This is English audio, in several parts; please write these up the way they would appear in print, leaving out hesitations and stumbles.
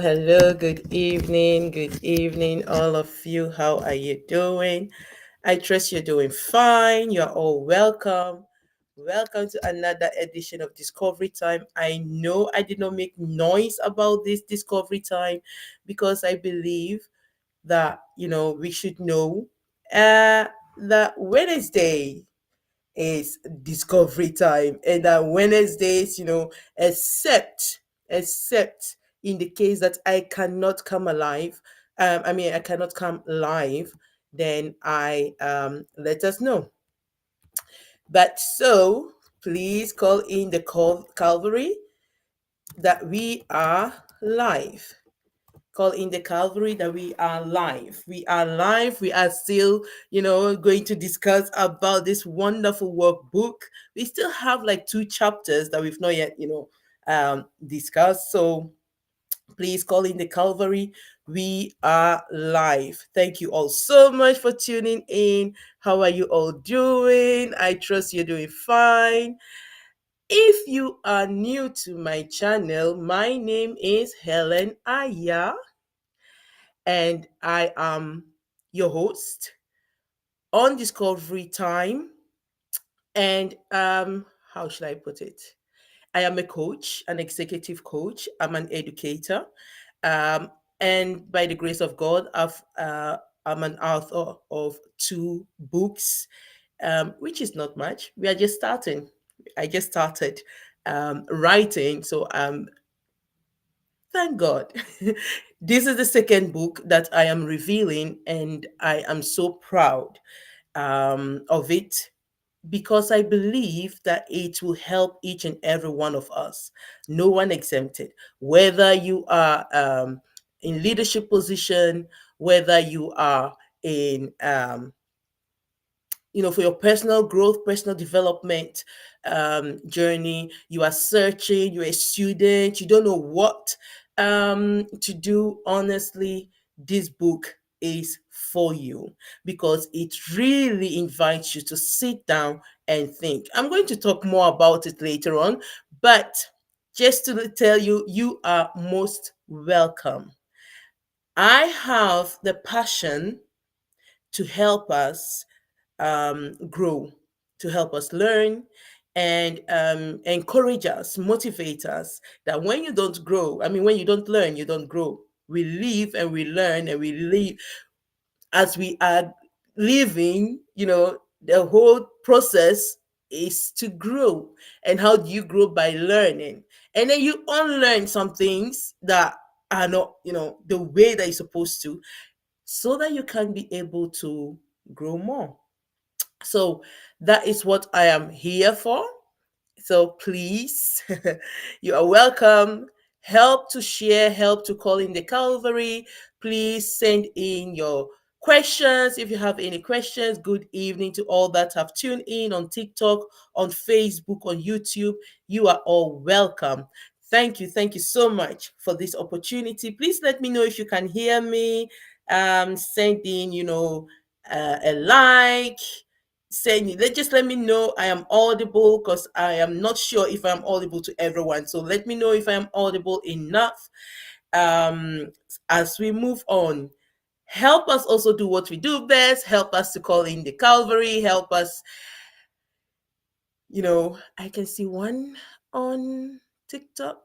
hello. Good evening, all of you. How are you doing? I trust you're doing fine. You're all welcome. Welcome to another edition of Discovery Time. I know I did not make noise about this Discovery Time because I believe that, we should know uh, that Wednesday is discovery time, and that Wednesdays, except in the case that I cannot come alive, I cannot come live, then I let us know. But so please call in the Calvary that we are live. Call in the Calvary that we are live. We are live. We are still, going to discuss about this wonderful workbook. We still have like two chapters that we've not yet, discussed. So please call in the Calvary. We are live. Thank you all so much for tuning in. How are you all doing? I trust you're doing fine. If you are new to my channel, my name is Helen Aya, and I am your host on Discovery Time. And how should I put it? I am a coach, an executive coach. I'm an educator, um, and by the grace of God, I'm an author of two books, which is not much. We are just starting. I just started writing, so thank God. This is the second book that I am revealing, and I am so proud of it because I believe that it will help each and every one of us, no one exempted, whether you are in leadership position, whether you are in for your personal growth, personal development journey. You are searching, you're a student, you don't know what to do. Honestly, this book is for you because it really invites you to sit down and think. I'm going to talk more about it later on, but just to tell you, you are most welcome. I have the passion to help us grow, to help us learn, and encourage us, motivate us that when you don't grow, when you don't learn, you don't grow. We live and we learn and we live as we are living, the whole process is to grow. And how do you grow? By learning. And then you unlearn some things that are not, the way that you're supposed to, so that you can be able to grow more. So that is what I am here for. So please, you are welcome. Help to share, help to call in the Calvary. Please send in your questions. If you have any questions, good evening to all that have tuned in on TikTok, on Facebook, on YouTube. You are all welcome. Thank you. Thank you so much for this opportunity. Please let me know if you can hear me. Send in, a like, saying just let me know I am audible, because I am not sure if I'm audible to everyone. So let me know if I am audible enough. um as we move on, help us also do what we do best. Help us to call in the Calvary. Help us. I can see one on TikTok.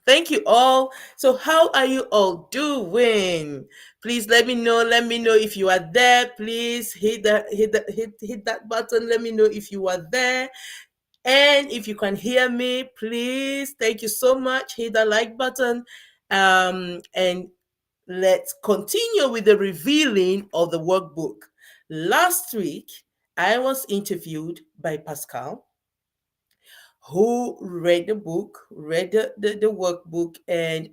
Thank you all. So how are you all doing? Please let me know. Let me know if you are there. Please hit that button. Let me know if you are there. And if you can hear me, please, thank you so much. Hit the like button. And let's continue with the revealing of the workbook. Last week, I was interviewed by Pascal, who read the book, read the workbook, and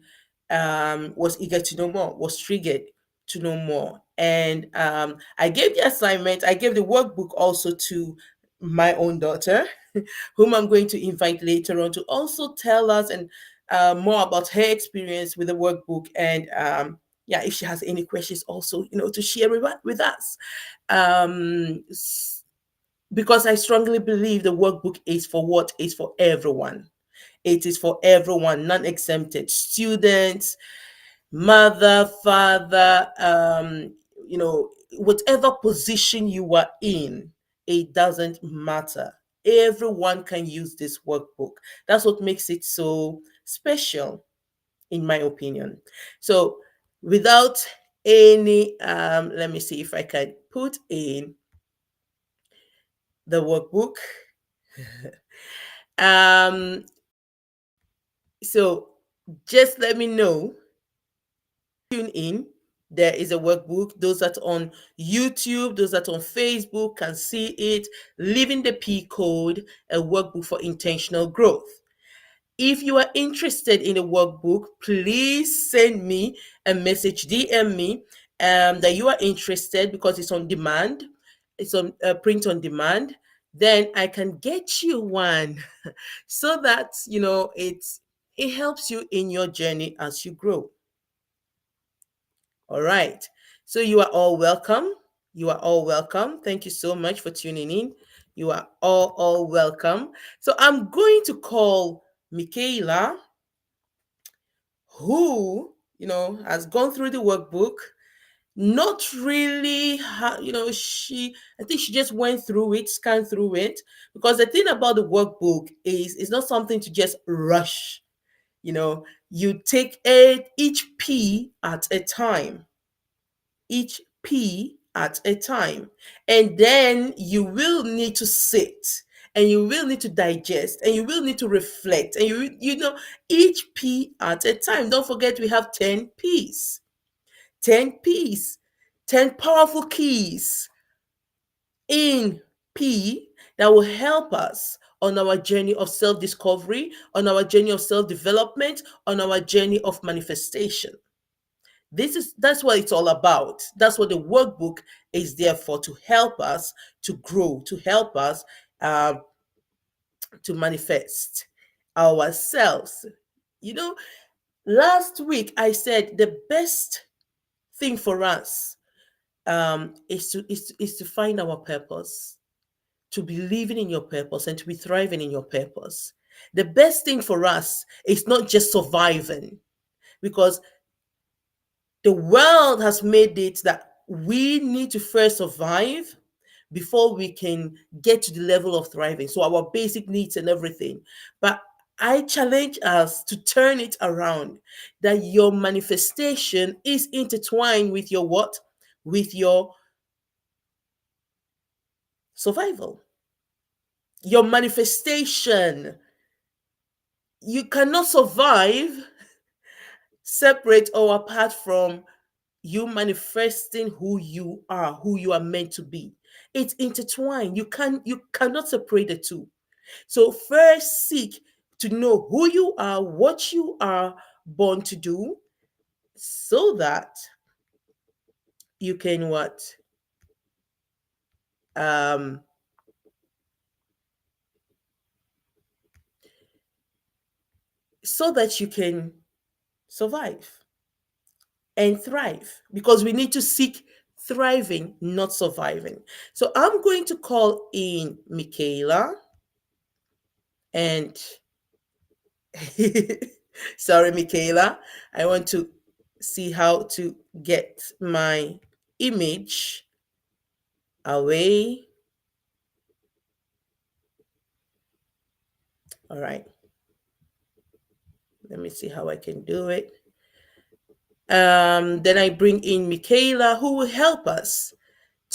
was eager to know more, was triggered to know more. And I gave the assignment, I gave the workbook also to my own daughter, whom I'm going to invite later on to also tell us and more about her experience with the workbook. And yeah, if she has any questions also, to share with us. Um, because I strongly believe the workbook is for what? For everyone. It is for everyone, non exempted. Students, mother, father, whatever position you are in, it doesn't matter. Everyone can use this workbook. That's what makes it so special, in my opinion. So, without any, let me see if I can put in the workbook. Um, so, just let me know, tune in. There is a workbook. Those that on YouTube, those that on Facebook can see it. Living the P Code, a workbook for intentional growth. If you are interested in the workbook, please send me a message, DM me, that you are interested, because it's on demand. It's on print on demand. Then I can get you one so that it helps you in your journey as you grow. All right. So you are all welcome. You are all welcome. Thank you so much for tuning in. You are all welcome. So I'm going to call Michaela, who, has gone through the workbook. Not really, I think she just went through it, scanned through it. Because the thing about the workbook is it's not something to just rush. You take each P at a time, each P at a time. And then you will need to sit, and you will need to digest, and you will need to reflect, and each P at a time. Don't forget, we have 10 P's. 10 P's, 10 powerful keys in P that will help us on our journey of self discovery, on our journey of self development, on our journey of manifestation. That's what it's all about. That's what the workbook is there for, to help us to grow, to help us uh, to manifest ourselves. You know, last week I said the best thing for us is to find our purpose, to be living in your purpose, and to be thriving in your purpose. The best thing for us is not just surviving, because the world has made it that we need to first survive before we can get to the level of thriving. So our basic needs and everything. But I challenge us to turn it around, that your manifestation is intertwined with your what? With your survival. Your manifestation. You cannot survive separate or apart from you manifesting who you are meant to be. It's intertwined. You cannot separate the two. So first seek to know who you are, what you are born to do, so that you can what? Um so that you can survive and thrive, because we need to seek thriving, not surviving. So I'm going to call in Michaela, and sorry, Michaela, I want to see how to get my image away. All right, let me see how I can do it. Then I bring in Michaela, who will help us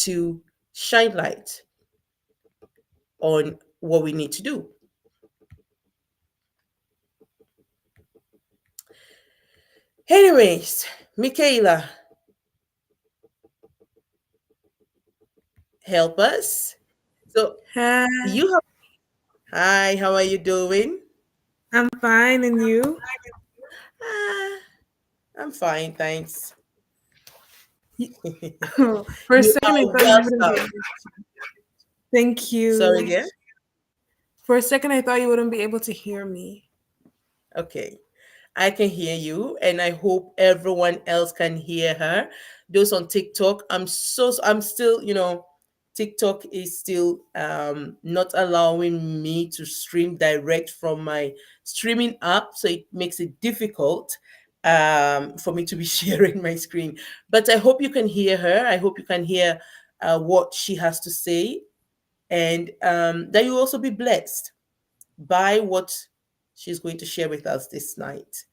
to shine light on what we need to do. Anyways, Michaela, help us. So Hi, you have, hi, how are you doing? I'm fine, and you? Ah, I'm fine, thanks. Y- For a You second, I are thought you wouldn't be welcome. able. Thank Sorry you. again. For a second, I thought you wouldn't be able to hear me. Okay. I can hear you, and I hope everyone else can hear her. Those on TikTok, I'm still, TikTok is still not allowing me to stream direct from my streaming app, so it makes it difficult. for me to be sharing my screen. But I hope you can hear her. I hope you can hear what she has to say, and that you will also be blessed by what she's going to share with us this night.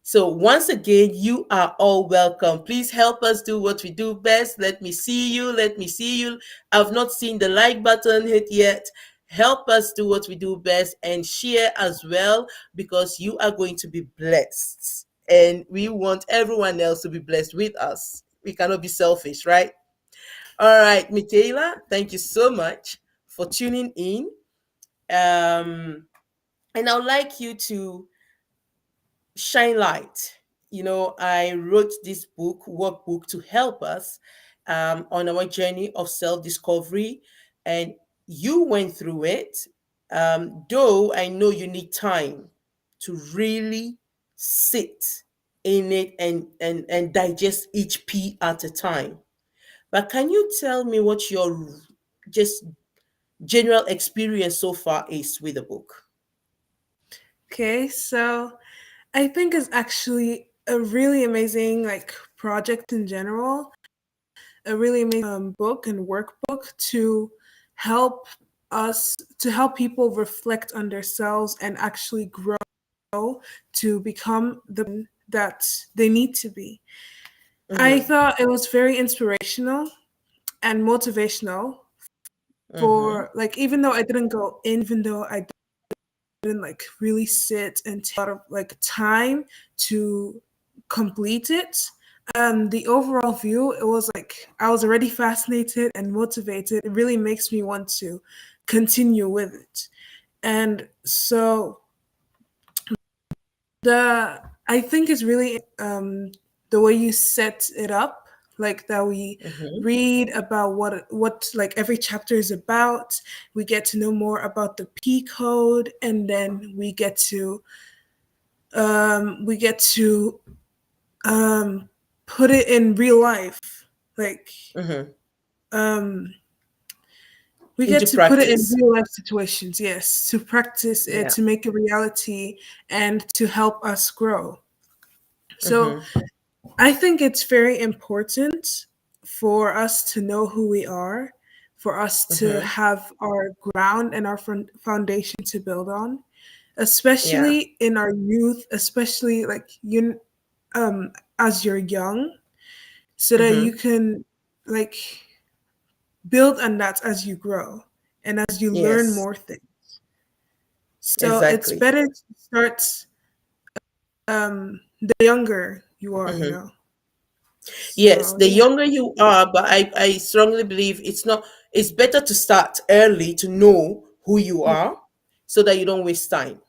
So, once again, you are all welcome. Please help us do what we do best. Let me see you. Let me see you. I've not seen the like button hit yet. Help us do what we do best and share as well, because you are going to be blessed. And we want everyone else to be blessed with us. We cannot be selfish, right? All right, Michaela, thank you so much for tuning in. And I would like you to shine light. I wrote this book, workbook, to help us on our journey of self discovery, and you went through it. Though I know you need time to really sit in it and digest each P at a time. But can you tell me what your just general experience so far is with the book? Okay, so I think it's actually a really amazing like project in general, a really amazing book and workbook to help to help people reflect on themselves and actually grow to become the that they need to be. I Mm-hmm. thought it was very inspirational and motivational Mm-hmm. for like even though I didn't go in, even though I didn't like really sit and take a lot of like time to complete it. The overall view, it was like I was already fascinated and motivated. It really makes me want to continue with it. And so the I think it's really the way you set it up, like that we Mm-hmm. read about what like every chapter is about. We get to know more about the P code, and then we get to um, put it in real life, like Mm-hmm. um, we get Into to put it in practice. real life situations. Yes, to practice it, Yeah. to make a reality, and to help us grow. So Mm-hmm. I think it's very important for us to know who we are, for us to Mm-hmm. have our ground and our foundation to build on, Yeah. especially in our youth, especially like as you're young, so that you Mm-hmm. can like build on that as you grow and as you learn Yes. more things. So it's Exactly. better to start the younger you are, you Mm-hmm. know. Yes, So the yeah. younger you are, but I strongly believe it's better to start early to know who you are so that you don't waste time.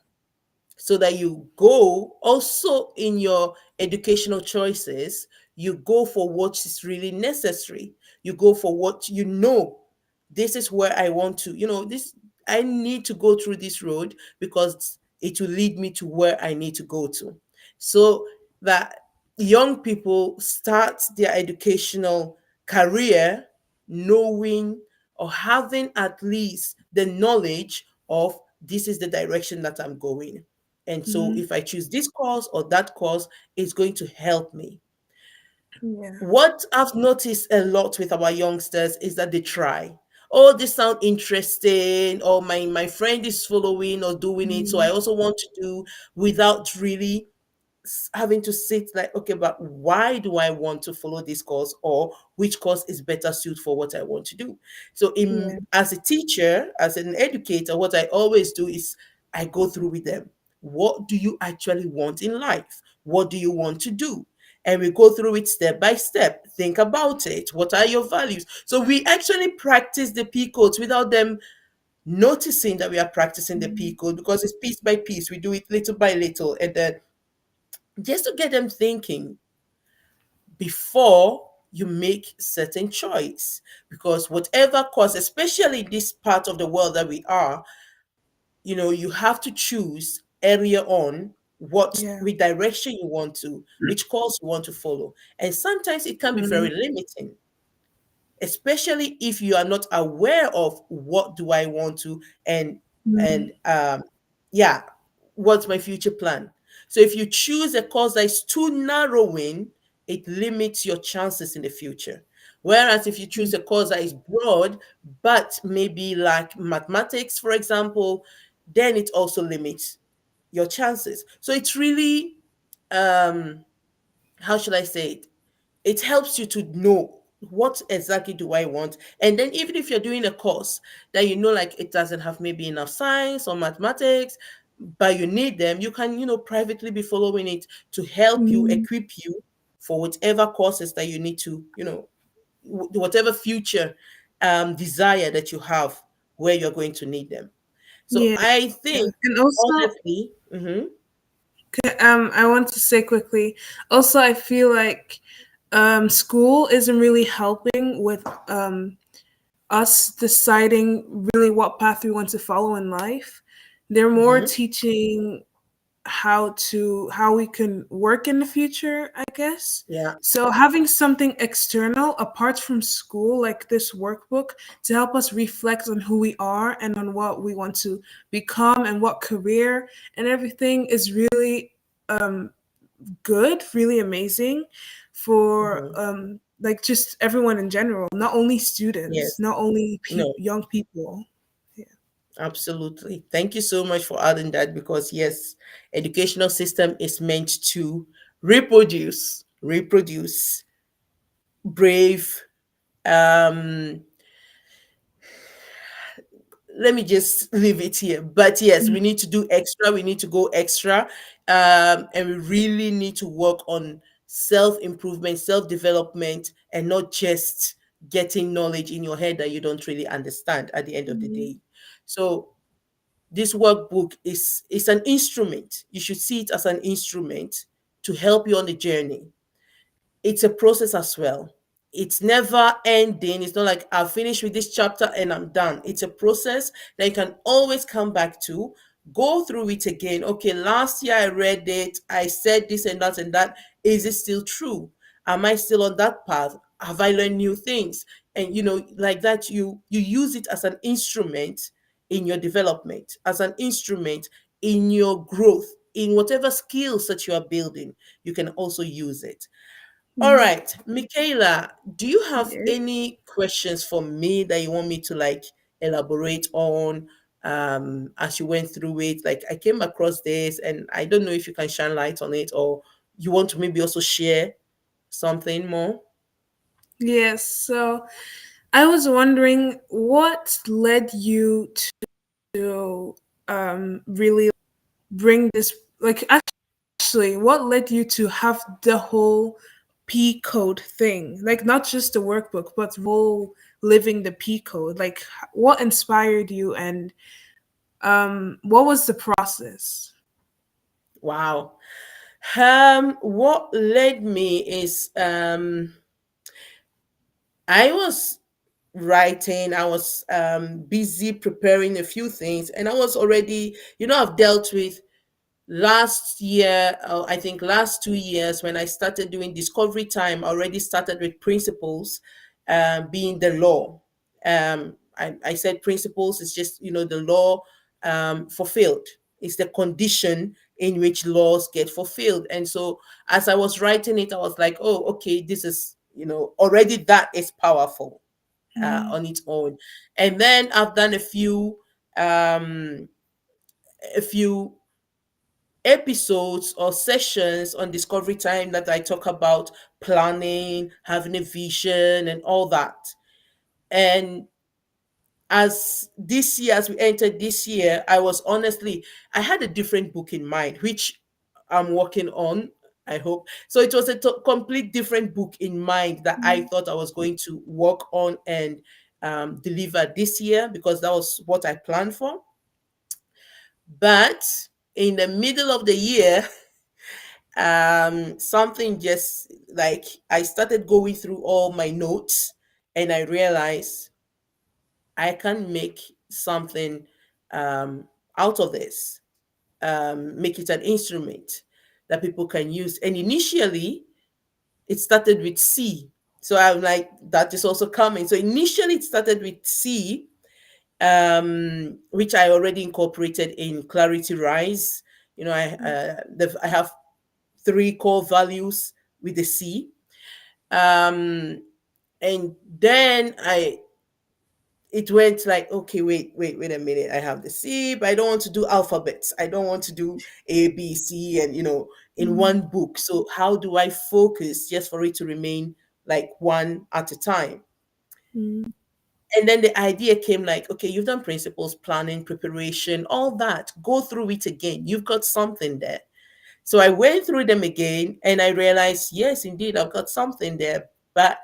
So that you go also in your educational choices, you go for what is really necessary. You go for what you know. This is where I want to, this I need to go through this road because it will lead me to where I need to go to. So that young people start their educational career knowing or having at least the knowledge of this is the direction that I'm going. And so Mhm. if I choose this course or that course, it's going to help me. Yeah. What I've noticed a lot with our youngsters is that they try. Oh, this sound interesting, or my friend is following or doing it, so I Mhm. also want to do, without really having to sit like, okay, but why do I want to follow this course, or which course is better suited for what I want to do? So Yeah. as a teacher, as an educator, what I always do is I go through with them. What do you actually want in life? What do you want to do? And we go through it step by step. Think about it. What are your values? So we actually practice the P codes without them noticing that we are practicing the P Mhm. code, because it's piece by piece. We do it little by little, and then just to get them thinking before you make certain choice, because whatever course, especially in this part of the world that we are, you have to choose earlier on what Yeah. which direction you want to, which course you want to follow, and sometimes it can be Mhm. very limiting, especially if you are not aware of what do I want to, and Mhm. yeah, what's my future plan. So if you choose a course that is too narrowing, it limits your chances in the future. Whereas if you choose a course that is broad, but maybe like mathematics, for example, then it also limits your chances. So it's really, um, how should I say it? It helps you to know what exactly do I want. And then even if you're doing a course that you know like it doesn't have maybe enough science or mathematics, but you need them, you can, privately be following it to help you, Mm, equip you for whatever courses that you need to, whatever future desire that you have where you're going to need them. So yeah. I think And also, honestly, I want to say quickly, also, I feel like school isn't really helping with us deciding really what path we want to follow in life. They're more hmm teaching how we can work in the future, I guess. yeah, So having something external apart from school, like this workbook, to help us reflect on who we are and on what we want to become and what career and everything is really um, good, really amazing for hmm like just everyone in general, not only students, yes, not only no. young people. Yeah. Absolutely. Thank you so much for adding that because yes, educational system is meant to reproduce brave, um let me just leave it here. But yes, we need to do extra, we need to go extra. And we really need to work on self-improvement, self-development, and not just getting knowledge in your head that you don't really understand at the end of the Mhm. day. So this workbook is an instrument. You should see it as an instrument to help you on the journey. It's a process as well. It's never ending. It's not like I'll finish with this chapter and I'm done. It's a process that you can always come back to, go through it again. Okay, last year I read it, I said this and that and that. Is it still true? Am I still on that path? Have I learned new things? And like that, you use it as an instrument in your development, as an instrument in your growth, in whatever skills that you are building. You can also use it. All Mhm. right, Michaela, do you have Yeah. any questions for me that you want me to like elaborate on as you went through it? Like I came across this and I don't know if you can shine light on it or you want to maybe also share something more. Yes. So I was wondering what led you to really bring this, like, actually, what led you to have the whole P code thing? Like, not just the workbook, but whole living the P code. Like, what inspired you and what was the process? Wow. What led me is I was writing, I was busy preparing a few things, and I was already, I've dealt with last year, I think last 2 years when I started doing discovery time. I already started with principles, being the law. I said principles is just the law fulfilled. It's the condition in which laws get fulfilled. And so as I was writing it, I was like, oh, okay, this is already that is powerful Mm, on its own. And then I've done um, a few episodes or sessions on Discovery Time that I talk about planning, having a vision, and all that. And as this year, as we entered this year, I had a different book in mind, which I'm working on. I hope so. It was a complete different book in mind that I mm, thought I was going to work on and deliver this year because that was what I planned for. But in the middle of the year, something just like I started going through all my notes and I realized I can make something um, out of this, make it an instrument that people can use. And initially, it started with C. So I'm like, that is also coming. So initially, it started with C, which I already incorporated in Clarity Rise. I have three core values with the C. Um, and then I it went like, okay, wait a minute. I have the C, but I don't want to do alphabets. I don't want to do A, B, C, and in Mm, one book. So how do I focus just for it to remain like one at a time? mm, And then the idea came like, okay, you've done principles, planning, preparation, all that. Go through it again. You've got something there. So I went through them again and I realized, yes, indeed, I've got something there. But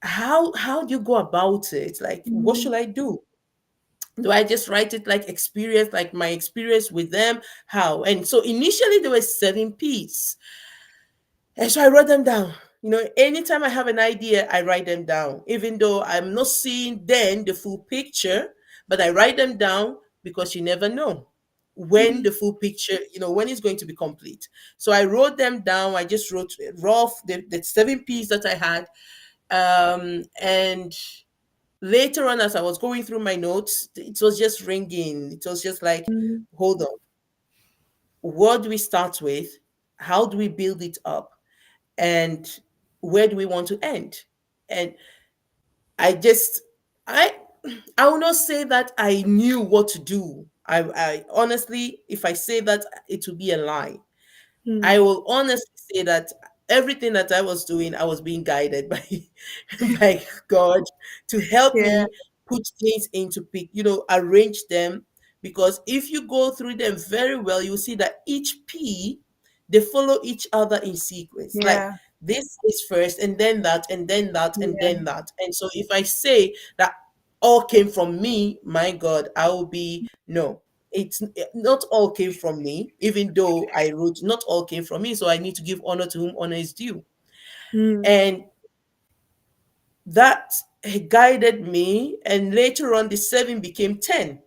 how do you go about it? Like, what mm, should I do? Do I just write it like experience, like my experience with them? How? And so initially there were 7 P's. And so I wrote them down. Anytime I have an idea, I write them down, even though I'm not seeing then the full picture, but I write them down because you never know when mm, the full picture, when it's going to be complete. So I wrote them down. I just wrote rough the 7 P's that I had. And later on, as I was going through my notes, it was just ringing. It was just like, mm, hold on, what do we start with? How do we build it up? And where do we want to end? And I just, I, I will not say that I knew what to do. I honestly, if I say that, it will be a lie. I mm. will honestly say that everything that I was doing, I was being guided by by God to help Yeah, me put things into arrange them. Because if you go through them very well, you'll see that each P, they follow each other in sequence. Like yeah, this is first, and then that, and then that, and yeah. then that. And so if I say that all came from me, my God, I will be no. It's not all came from me, even though I wrote not all came from me. So I need to give honor to whom honor is due. Mm, And that guided me. And later on, the 7 became 10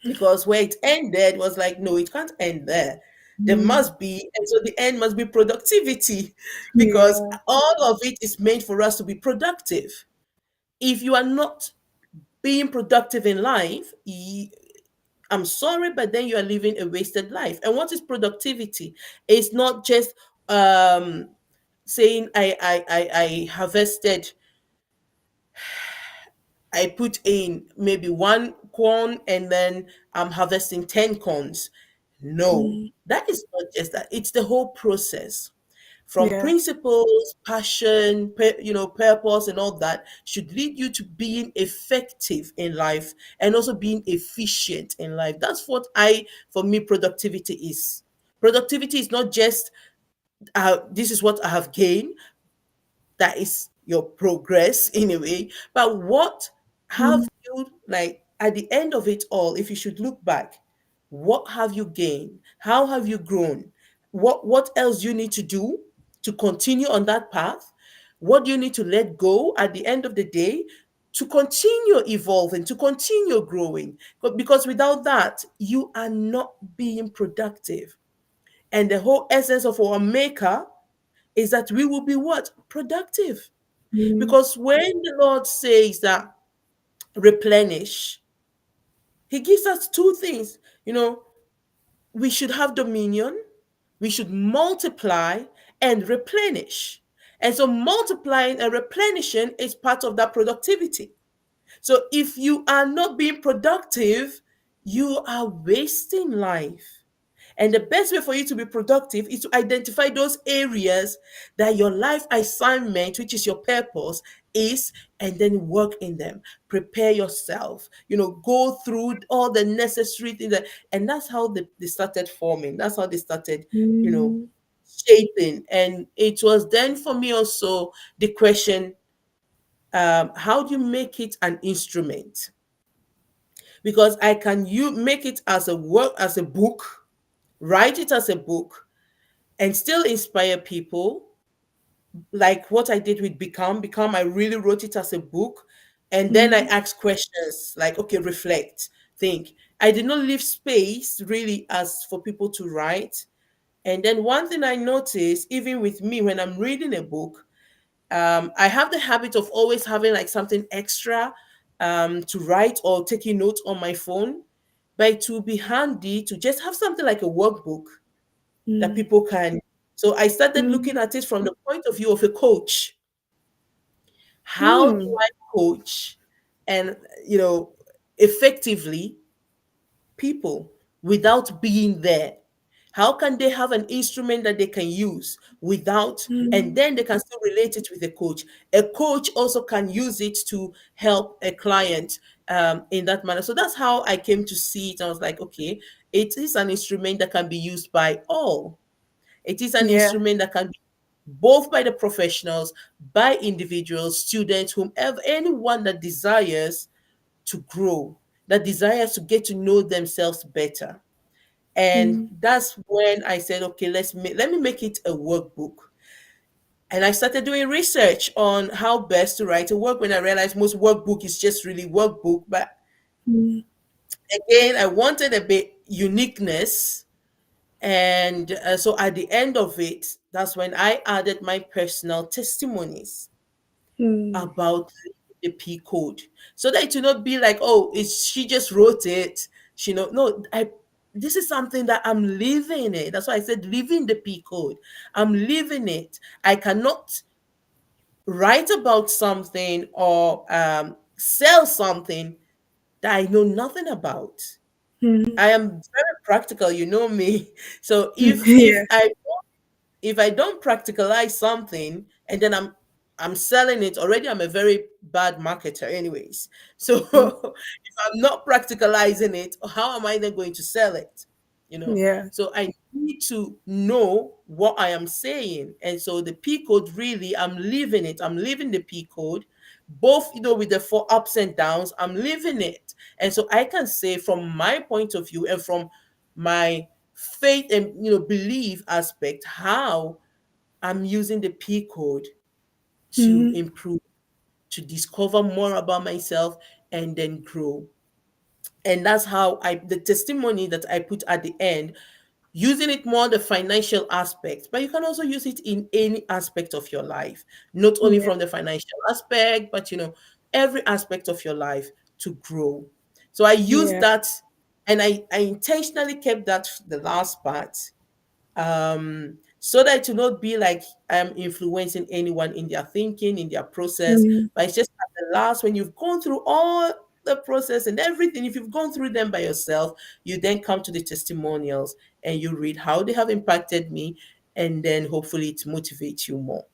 because where it ended was like, no, it can't end there. There mm, must be, and so the end must be productivity because yeah, all of it is meant for us to be productive. If you are not being productive in life, I'm sorry, but then you are living a wasted life. And what is productivity? It's not just um, saying I harvested, I put in maybe one corn and then I'm harvesting 10 corns. No, mm, that is not just that. It's the whole process from yeah, principles, passion, purpose, and all that should lead you to being effective in life and also being efficient in life. That's what for me, productivity is. Productivity is not just this is what I have gained, that is your progress in a way. But what have mm, you, like, at the end of it all, if you should look back, what have you gained? How have you grown? What else do you need to do to continue on that path? What do you need to let go at the end of the day to continue evolving, to continue growing? Because without that, you are not being productive. And the whole essence of our maker is that we will be what? Productive. mm, Because when the Lord says that replenish, He gives us two things. We should have dominion, we should multiply and replenish. And so multiplying and replenishing is part of that productivity. So if you are not being productive, you are wasting life. And the best way for you to be productive is to identify those areas that your life assignment, which is your purpose, is, and then work in them. Prepare yourself, go through all the necessary things. And that's how they started forming. That's how they started, you know, mm, shaping. And it was then for me also the question, how do you make it an instrument? Because I can you make it as a work, as a book, write it as a book, and still inspire people, like what I did with Become. I really wrote it as a book. And then I mm, asked questions like, okay, reflect, think. I did not leave space really as for people to write. And then one thing I noticed, even with me, when I'm reading a book, I have the habit of always having like something extra to write or taking notes on my phone. But it will be handy to just have something like a workbook that Mm. people can. So I started Mm. looking at it from the point of view of a coach. How do Mm. I coach and, you know, effectively people without being there? How can they have an instrument that they can use without, and Mm. then they can still relate it with a coach? A coach also can use it to help a client in that manner. So that's how I came to see it. I was like, okay, it is an instrument that can be used by all. It is an Yeah. instrument that can be both by the professionals, by individuals, students, whomever, anyone that desires to grow, that desires to get to know themselves better. And Mm. that's when I said, okay, let me make it a workbook. And I started doing research on how best to write a work when I realized most workbook is just really workbook. But Mm. again, I wanted a bit uniqueness. And so at the end of it, that's when I added my personal testimonies Mm. about the P code, so that it will not be like, oh, it's she just wrote it. She know no, I this is something that I'm living it. That's why I said living the P code. I'm living it. I cannot write about something or sell something that I know nothing about. Mm. I am very practical, you know me. So if Yeah. I don't practicalize something and then I'm selling it already, I'm a very bad marketer anyways. So Mm. if I'm not practicalizing it, how am I then going to sell it? You know, Yeah. so I need to know what I am saying. And so the P code, really, I'm living it. I'm living the P code, both, with the four ups and downs. I'm living it. And so I can say from my point of view and from my faith and, belief aspect, how I'm using the P code to Mm. improve, to discover more about myself and then grow. And that's how the testimony that I put at the end, using it more the financial aspect, but you can also use it in any aspect of your life, not only Yeah. from the financial aspect, but every aspect of your life to grow. So I used Yeah. that, and I intentionally kept that the last part, so that to not be like I'm influencing anyone in their thinking, in their process, Mm. but it's just at the last, when you've gone through all the process and everything, if you've gone through them by yourself, you then come to the testimonials and you read how they have impacted me, and then hopefully it motivates you more.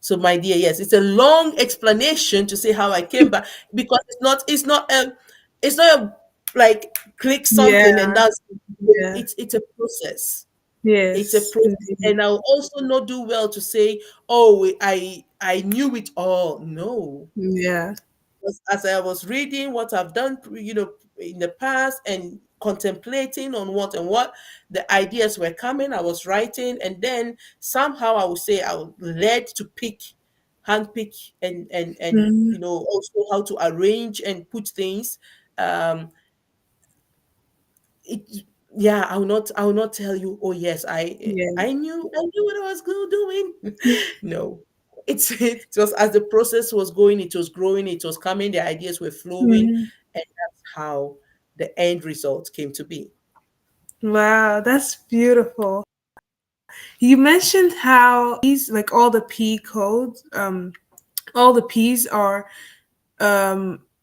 So, my dear, yes, it's a long explanation to say how I came back, because it's not a like click something and Yeah. that's Yeah. it's a process. It's a Yes. process, Indeed. and I'll also not do well to say, "Oh, I knew it all." No, Yeah. as I was reading what I've done, in the past, and contemplating on what the ideas were coming, I was writing, and then somehow I would say I was led to handpick, and Mm. also how to arrange and put things. Um, it Yeah, I will not tell you, oh yes, Yeah. I knew what I was doing. No, it was, as the process was going, it was growing, it was coming, the ideas were flowing, Mm. and that's how the end result came to be. Wow, that's beautiful. You mentioned how these, like all the P codes, all the P's are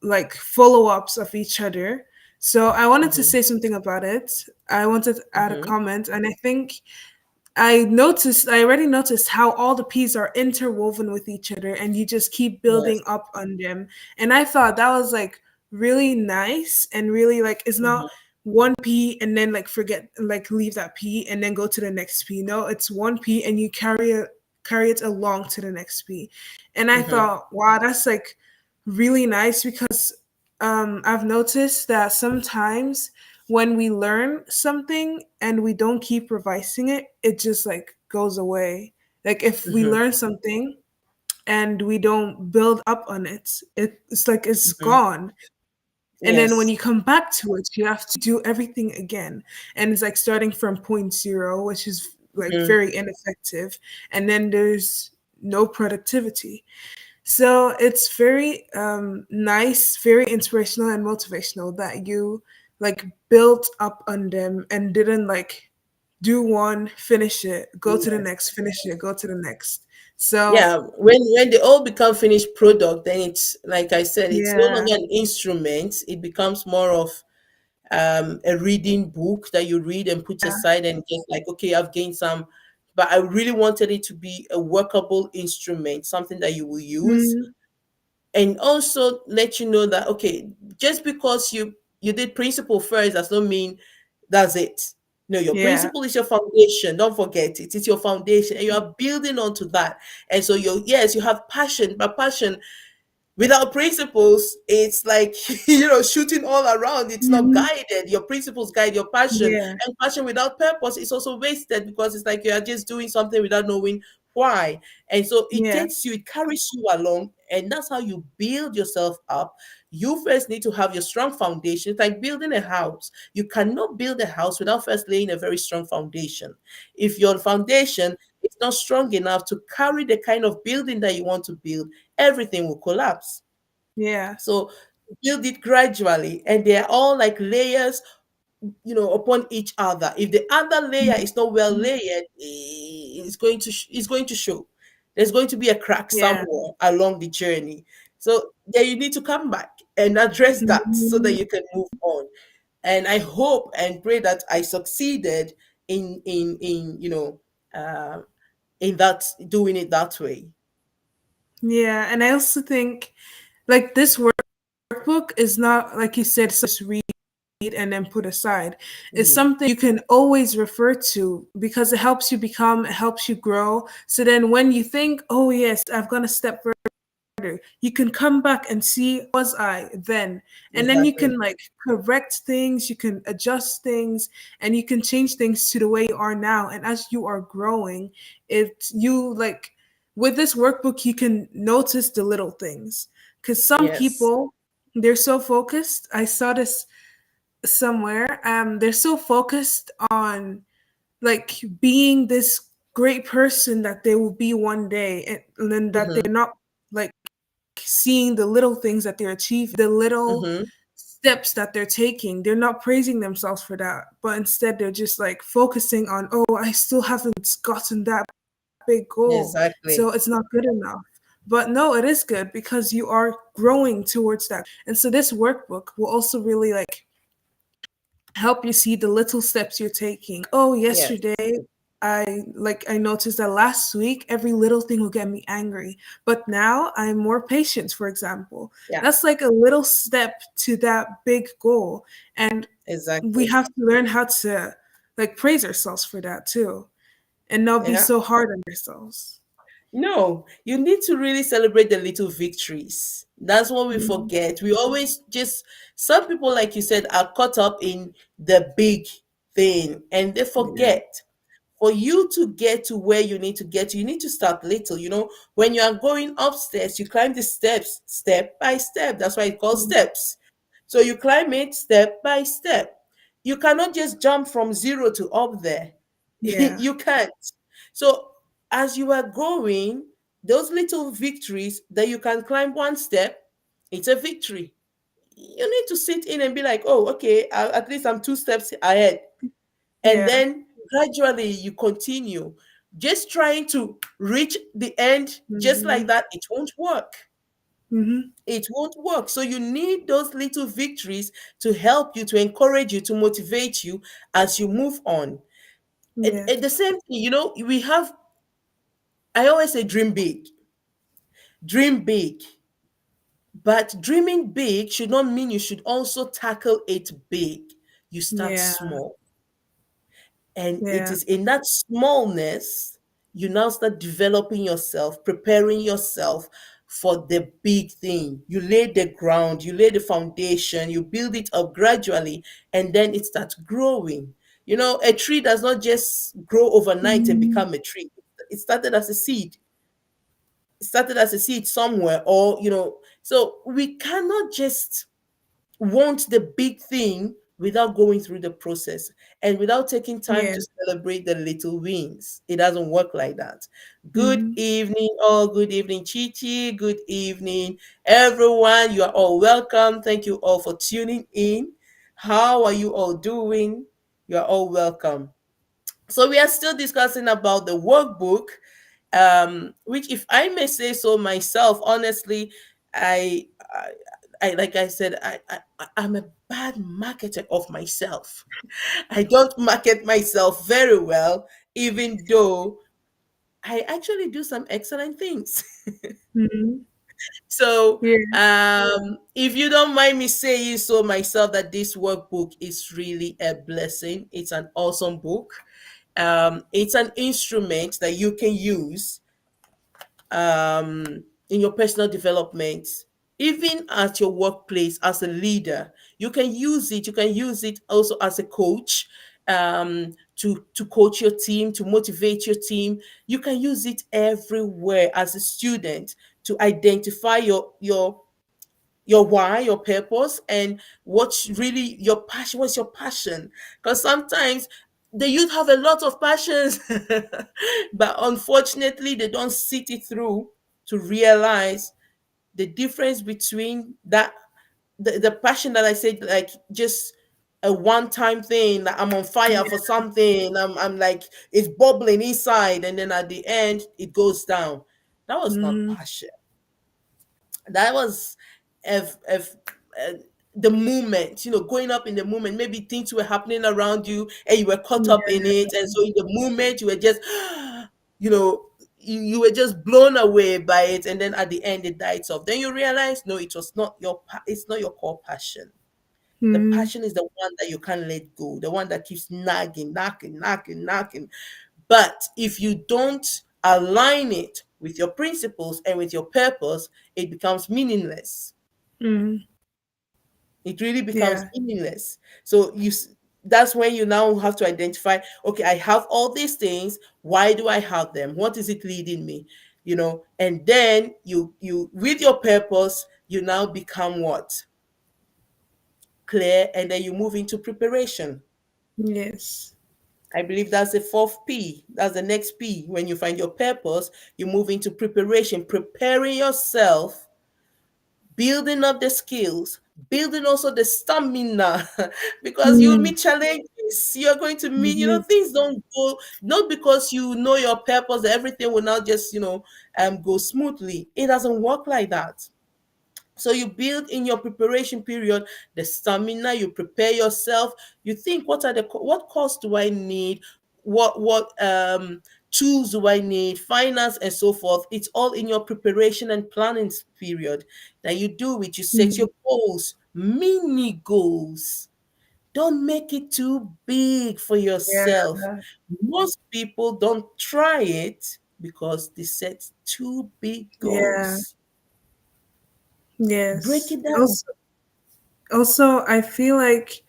like follow ups of each other. So I wanted to Hmm. say something about it. I wanted to add a Hmm. comment, and I think I already noticed how all the P's are interwoven with each other and you just keep Yes. building up on them. And I thought that was like really nice and really like it's not Hmm. one P and then like forget like leave that P and then go to the next P. No, it's one P and you carry it along to the next P. And I Hmm. thought, wow, that's like really nice because I've noticed that sometimes when we learn something and we don't keep revising it, it just like goes away. Like if we Hmm. learn something and we don't build up on it, it's like it's Hmm. gone. And then when Yes. you come back to it, you have to do everything again. And it's like starting from point zero, which is like Hmm. very ineffective. And then there's no productivity. So it's very nice, very inspirational and motivational that you like built up on them and didn't like do one, finish it, go to the Yes. next, finish it, go to the next. So Yeah, when they all become finished product, then it's like I said, it's no yeah. longer an instrument. It becomes more of a reading book that you read and put aside and just like, okay, I've gained some, but I really wanted it to be a workable instrument, something that you will use, Mhm. and also let you know that okay, just because you did principle first does not mean that's it. No, your Yeah. principle is your foundation. Don't forget it. It's your foundation, and you are building onto that. And so you yes, you have passion, but passion without principles, it's like shooting all around. It's not Mhm. guided. Your principles guide your passion, Yeah. and passion without purpose is also wasted because it's like you are just doing something without knowing why. And so it Yeah. takes you, it carries you along, and that's how you build yourself up. You first need to have your strong foundation. It's like building a house. You cannot build a house without first laying a very strong foundation. If your foundation is not strong enough to carry the kind of building that you want to build, everything will collapse. Yeah. So build it gradually, and they're all like layers, upon each other. If the other layer is not well Mhm. layered, it's going to show. There's going to be a crack Yeah. somewhere along the journey. So then you need to come back and address that so that Mhm. you can move on. And I hope and pray that I succeeded uh, in that, doing it that way. Yeah, and I also think like this workbook is not like you said, so just read and then put aside. It's Mhm. something you can always refer to because it helps you become, it helps you grow. So then when you think, oh yes, I've gone a step further, you can come back and see, was I then? And then you Exactly. can like correct things, you can adjust things, and you can change things to the way you are now. And as you are growing, it you like with this workbook you can notice the little things. Because some Yes. people, they're so focused. I saw this somewhere. They're so focused on like being this great person that they will be one day, and then that Mm-hmm. they're not like seeing the little things that they're achieving, the little Mm-hmm. steps that they're taking. They're not praising themselves for that, but instead they're just like focusing on, oh, I still haven't gotten that big goal, Exactly. so it's not good enough. But no, it is good because you are growing towards that. And so this workbook will also really like help you see the little steps you're taking. Oh, Yes. yesterday I noticed that last week every little thing will get me angry, but now I'm more patient, for example. Yeah. That's like a little step to that big goal, and we Exactly. have to learn how to like praise ourselves for that too and not be Yeah. so hard on ourselves. No, you need to really celebrate the little victories. That's what we Mhm. forget. We always just, some people, like you said, are caught up in the big thing and they Yeah. forget. For you to get to where you need to get to, you need to start little. When you are going upstairs, you climb the steps step by step. That's why it's called steps. So you climb it step by step. You cannot just jump from zero to up there. Yeah. You can't. So as you are going, those little victories that you can climb one step, it's a victory. You need to sit in and be like, oh, okay, at least I'm two steps ahead. And Yeah. then gradually you continue. Just trying to reach the end just like Mhm. that, it won't work. Mhm. It won't work. So you need those little victories to help you, to encourage you, to motivate you as you move on. Yeah. And the same thing, we have, I always say dream big, dream big. But dreaming big should not mean you should also tackle it big. You start Yeah. small. And it Yeah. is in that smallness, you now start developing yourself, preparing yourself for the big thing. You lay the ground, you lay the foundation, you build it up gradually, and then it starts growing. A tree does not just grow overnight and Mhm. become a tree. It started as a seed. It started as a seed somewhere, or, so we cannot just want the big thing without going through the process and without taking time Yeah. to celebrate the little wins. It doesn't work like that. Good Mhm. evening, all. Good evening, Chichi. Good evening, everyone. You are all welcome. Thank you all for tuning in. How are you all doing? You are all welcome. So we are still discussing about the workbook, which, if I may say so myself, honestly, I, like I said, I'm a bad marketer of myself. I don't market myself very well, even though I actually do some excellent things. Mhm. So, Yeah. if you don't mind me saying so myself, that this workbook is really a blessing. It's an awesome book. It's an instrument that you can use in your personal development, even at your workplace as a leader. You can use it. You can use it also as a coach, to coach your team, to motivate your team. You can use it everywhere as a student to identify your why, your purpose, and what's really your passion. What's your passion? Because sometimes the youth have a lot of passions, but unfortunately, they don't sit it through to realize the difference between that, the passion that I said, like just a one-time thing, that I'm on fire for something, I'm like, it's bubbling inside, and then at the end it goes down. That was not Mhm. passion. That was if uh, the moment, going up in the moment. Maybe things were happening around you and you were caught up in Yeah. it, and so in the moment you were just you know you were just blown away by it, and then at the end it died off. Then you realize, no, it was not it's not your core passion. The Mhm. passion is the one that you can't let go, the one that keeps nagging, knocking, knocking, knocking. But if you don't align it with your principles and with your purpose, it becomes meaningless. Mhm. It really becomes Yeah. meaningless. So that's when you now have to identify, okay, I have all these things. Why do I have them? What is it leading me? And then you with your purpose, you now become what? Clear, and then you move into preparation. Yes. I believe that's the fourth P. That's the next P. When you find your purpose, you move into preparation, preparing yourself, building up the skills, building also the stamina, because you will Mhm. meet challenges. You're going to meet, Mhm. things don't go, not because you know your purpose, everything will now just, go smoothly. It doesn't work like that. So you build in your preparation period the stamina, you prepare yourself, you think, what course do I need? What tools do I need? Finance and so forth. It's all in your preparation and planning period that you do it. You set your Mhm. goals, mini goals. Don't make it too big for Yeah. yourself. Most people don't try it because they set too big Yeah. goals. Break Yes. it down. Also, I feel like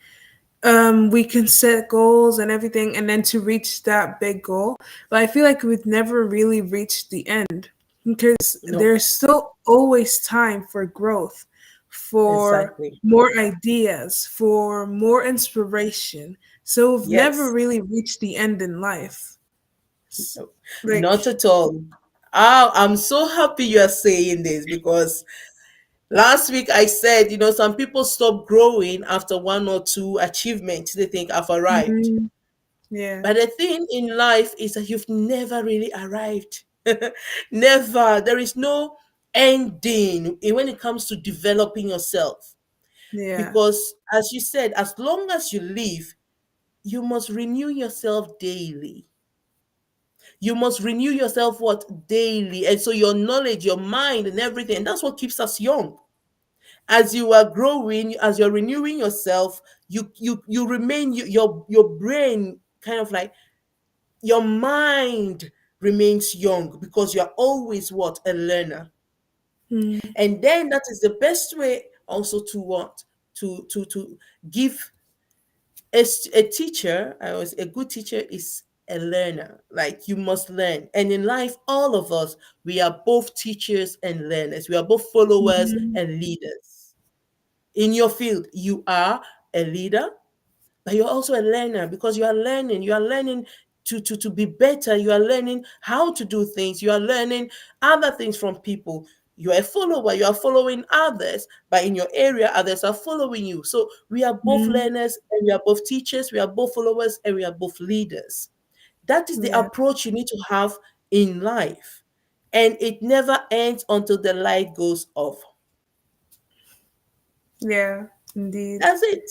we can set goals and everything, and then to reach that big goal. But I feel like we'd never really reach the end because No, there's still always time for growth, for exactly. more ideas, for more inspiration. So we've never Yes. really reached the end in life. S- No, not Like, at all. I'm so happy you are saying this, because last week I said, some people stop growing after one or two achievements. They think, I've arrived. mhm, yeah, But the thing in life is that you've never really arrived. Never. There is no ending when it comes to developing yourself. yeah, Because, as you said, as long as you live, you must renew yourself daily. You must renew yourself what? Daily. And so your knowledge, your mind, and everything, and that's what keeps us young. As you are growing, as you're renewing yourself, you remain, your brain, kind of like, your mind remains young, because you're always what? A learner. mm, And then that is the best way also to what? To give a teacher. I was A good teacher is a learner. Like, you must learn. And in life, all of us, we are both teachers and learners. We are both followers mhm, and leaders. In your field, you are a leader, but you're also a learner, because you are learning to be better. You are learning how to do things. You are learning other things from people. You are a follower, you are following others, but in your area others are following you. So we are both mm, learners, and we are both teachers. We are both followers, and we are both leaders. That is the Yeah. approach you need to have in life. And it never ends until the light goes off. Yeah. Indeed. That's it.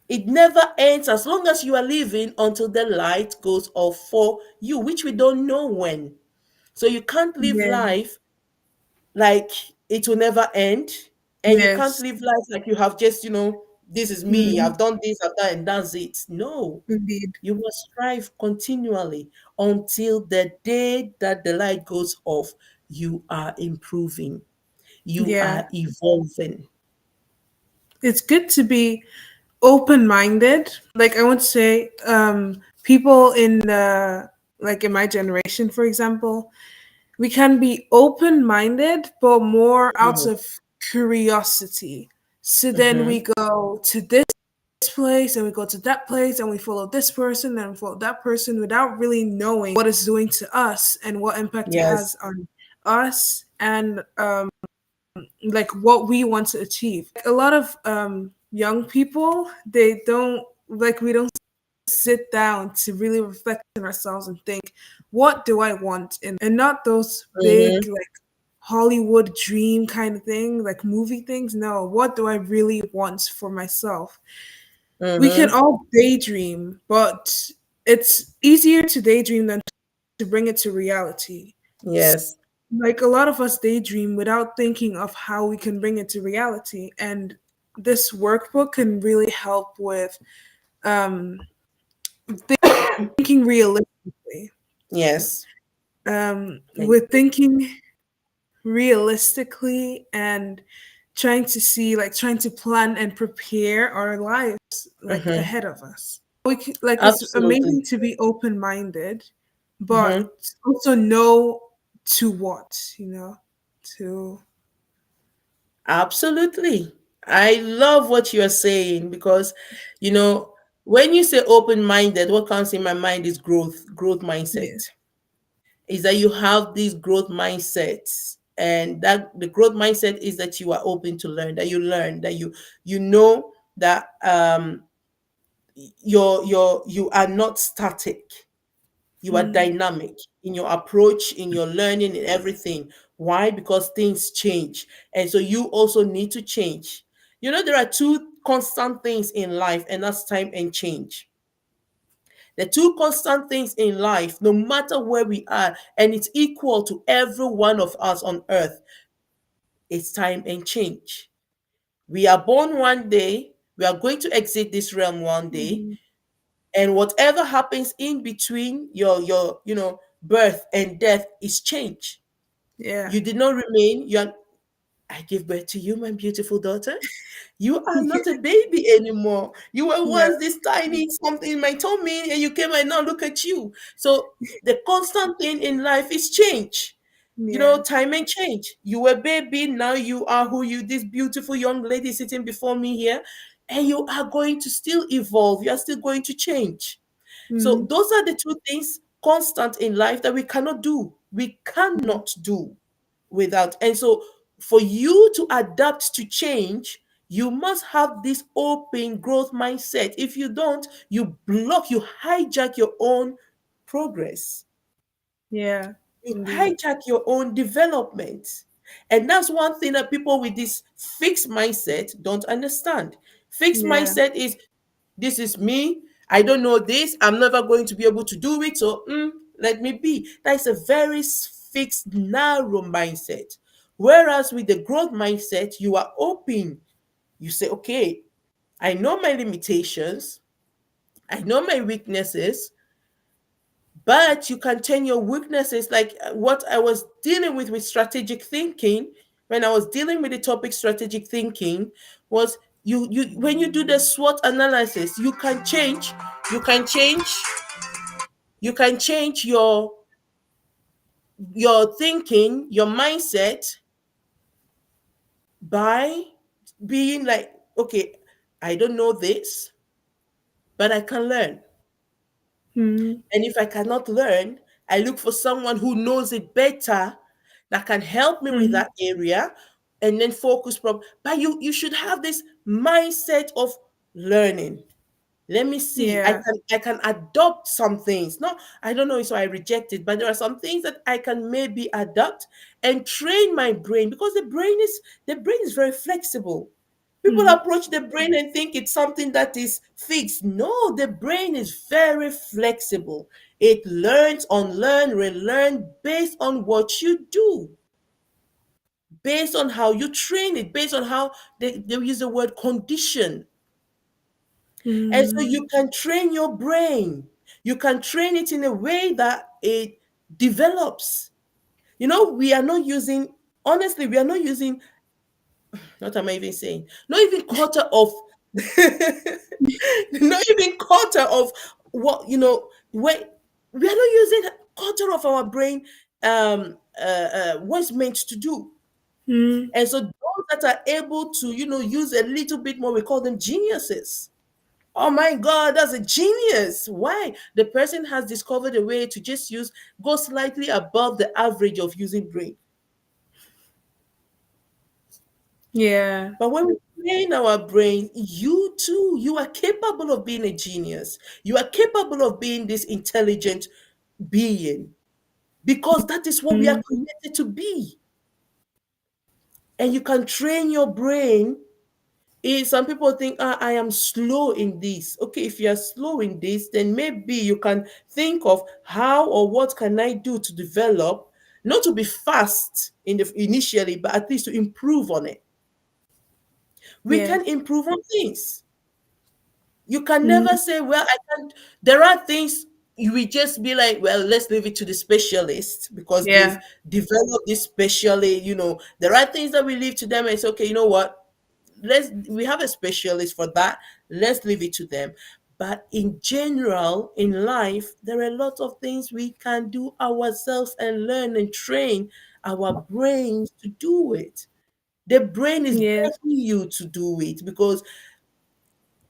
It never ends as long as you are living until the light goes off for you, which we don't know when. So you can't live Yeah. life like it will never end. And you can't Yes. live life like you have just, this is me, Mhm. I've done this, I've done, and that's it. No, Indeed. you must strive continually until the day that the light goes off. You are improving, you Yeah. are evolving. It's good to be open minded. Like I want to say, people in the like in my generation, for example, we can be open minded, but more out Mm-hmm. of curiosity. So then Mm-hmm. we go to this place and we go to that place and we follow this person and we follow that person without really knowing what it's doing to us and what impact it Yes. has on us and like what we want to achieve. A lot of young people, they don't like we don't sit down to really reflect on ourselves and think, what do I want in, and not those big Mm-hmm. like Hollywood dream kind of thing, like movie things. No, what do I really want for myself? We can Mm-hmm. all daydream, but it's easier to daydream than to bring it to reality. Yes. Like a lot of us daydream without thinking of how we can bring it to reality, and this workbook can really help with um, thinking realistically. Yes. With Agree. thinking realistically and trying to see, like, trying to plan and prepare our lives like Mm-hmm. ahead of us. Like it's Absolutely. amazing to be open minded, but Mm-hmm. also know to what, to Absolutely. I love what you're saying because, you know, when you say open minded, what comes in my mind is growth yeah. mindset. Is that you have these growth mindsets. And that the growth mindset is that you are open to learn, that you learn, that you know that you are not static. You are Mm, dynamic in your approach, in your learning, in everything. Why? Because things change. And so you also need to change. There are two constant things in life, and that's time and change. The two constant things in life, no matter where we are, and it's equal to every one of us on earth, it's time and change. We are born one day, we are going to exit this realm one day, mhm. and whatever happens in between your birth and death is change. Yeah. You did not remain. I give birth to you, my beautiful daughter. You are not a baby anymore. You were Yeah. once this tiny something in my tummy, and you came and now look at you. So the constant thing in life is change. Yeah. Time and change. You were a baby, now you are who you, this beautiful young lady sitting before me here, and you are going to still evolve. You are still going to change. So Mm, those are the two things constant in life that we cannot do. We mm, cannot do without. And so for you to adapt to change, you must have this open growth mindset. If you don't, you hijack your own progress. yeah. You Indeed. hijack your own development. And that's one thing that people with this fixed mindset don't understand. Fixed Yeah. mindset is, this is me. I don't know this. I'm never going to be able to do it. So let me be. That is a very fixed, narrow mindset. Whereas with the growth mindset, you are open. You say, okay, I know my limitations, I know my weaknesses, but you can turn your weaknesses, like what I was dealing with strategic thinking. When I was dealing with the topic strategic thinking, was you when you do the SWOT analysis, you can change you can change your thinking, your mindset, by being like, okay, I don't know this, but I can learn. Mm, And if I cannot learn, I look for someone who knows it better, that can help me with mm, that area, and then focus. But you should have this mindset of learning. Let me see. I Yeah. can I can adopt some things. No, I don't know, so I reject it. But there are some things that I can maybe adopt and train my brain, because the brain is very flexible. People Mm. approach the brain and think it's something that is fixed. No, the brain is very flexible. It learns, unlearn, relearn based on what you do, based on how you train it, based on how they use the word condition. And so Mm. you can train your brain. You can train it in a way that it develops. We are not using, honestly, we are not using, what am I even saying? Not even quarter of, not even quarter of what, when we are not using quarter of our brain, what's meant to do. Mm. And so those that are able to, use a little bit more, we call them geniuses. Oh my God, that's a genius. Why? The person has discovered a way to just go slightly above the average of using brain. Yeah. But when we train our brain, you too, you are capable of being a genius. You are capable of being this intelligent being, because that is what we are Mm. created to be. And you can train your brain. Some people think, I am slow in this. Okay, if you are slow in this, then maybe you can think of how or what can I do to develop, not to be fast initially, but at least to improve on it. We Yes. can improve on things. You can Mm. never say, well, I can't. There are things you will just be like, well, let's leave it to the specialists because they've Yeah. developed this specially. There are things that we leave to them and say, okay, you know what? We have a specialist for that. Let's leave it to them. But in general, in life, there are a lot of things we can do ourselves and learn and train our brains to do it. The brain is Yes. begging you to do it, because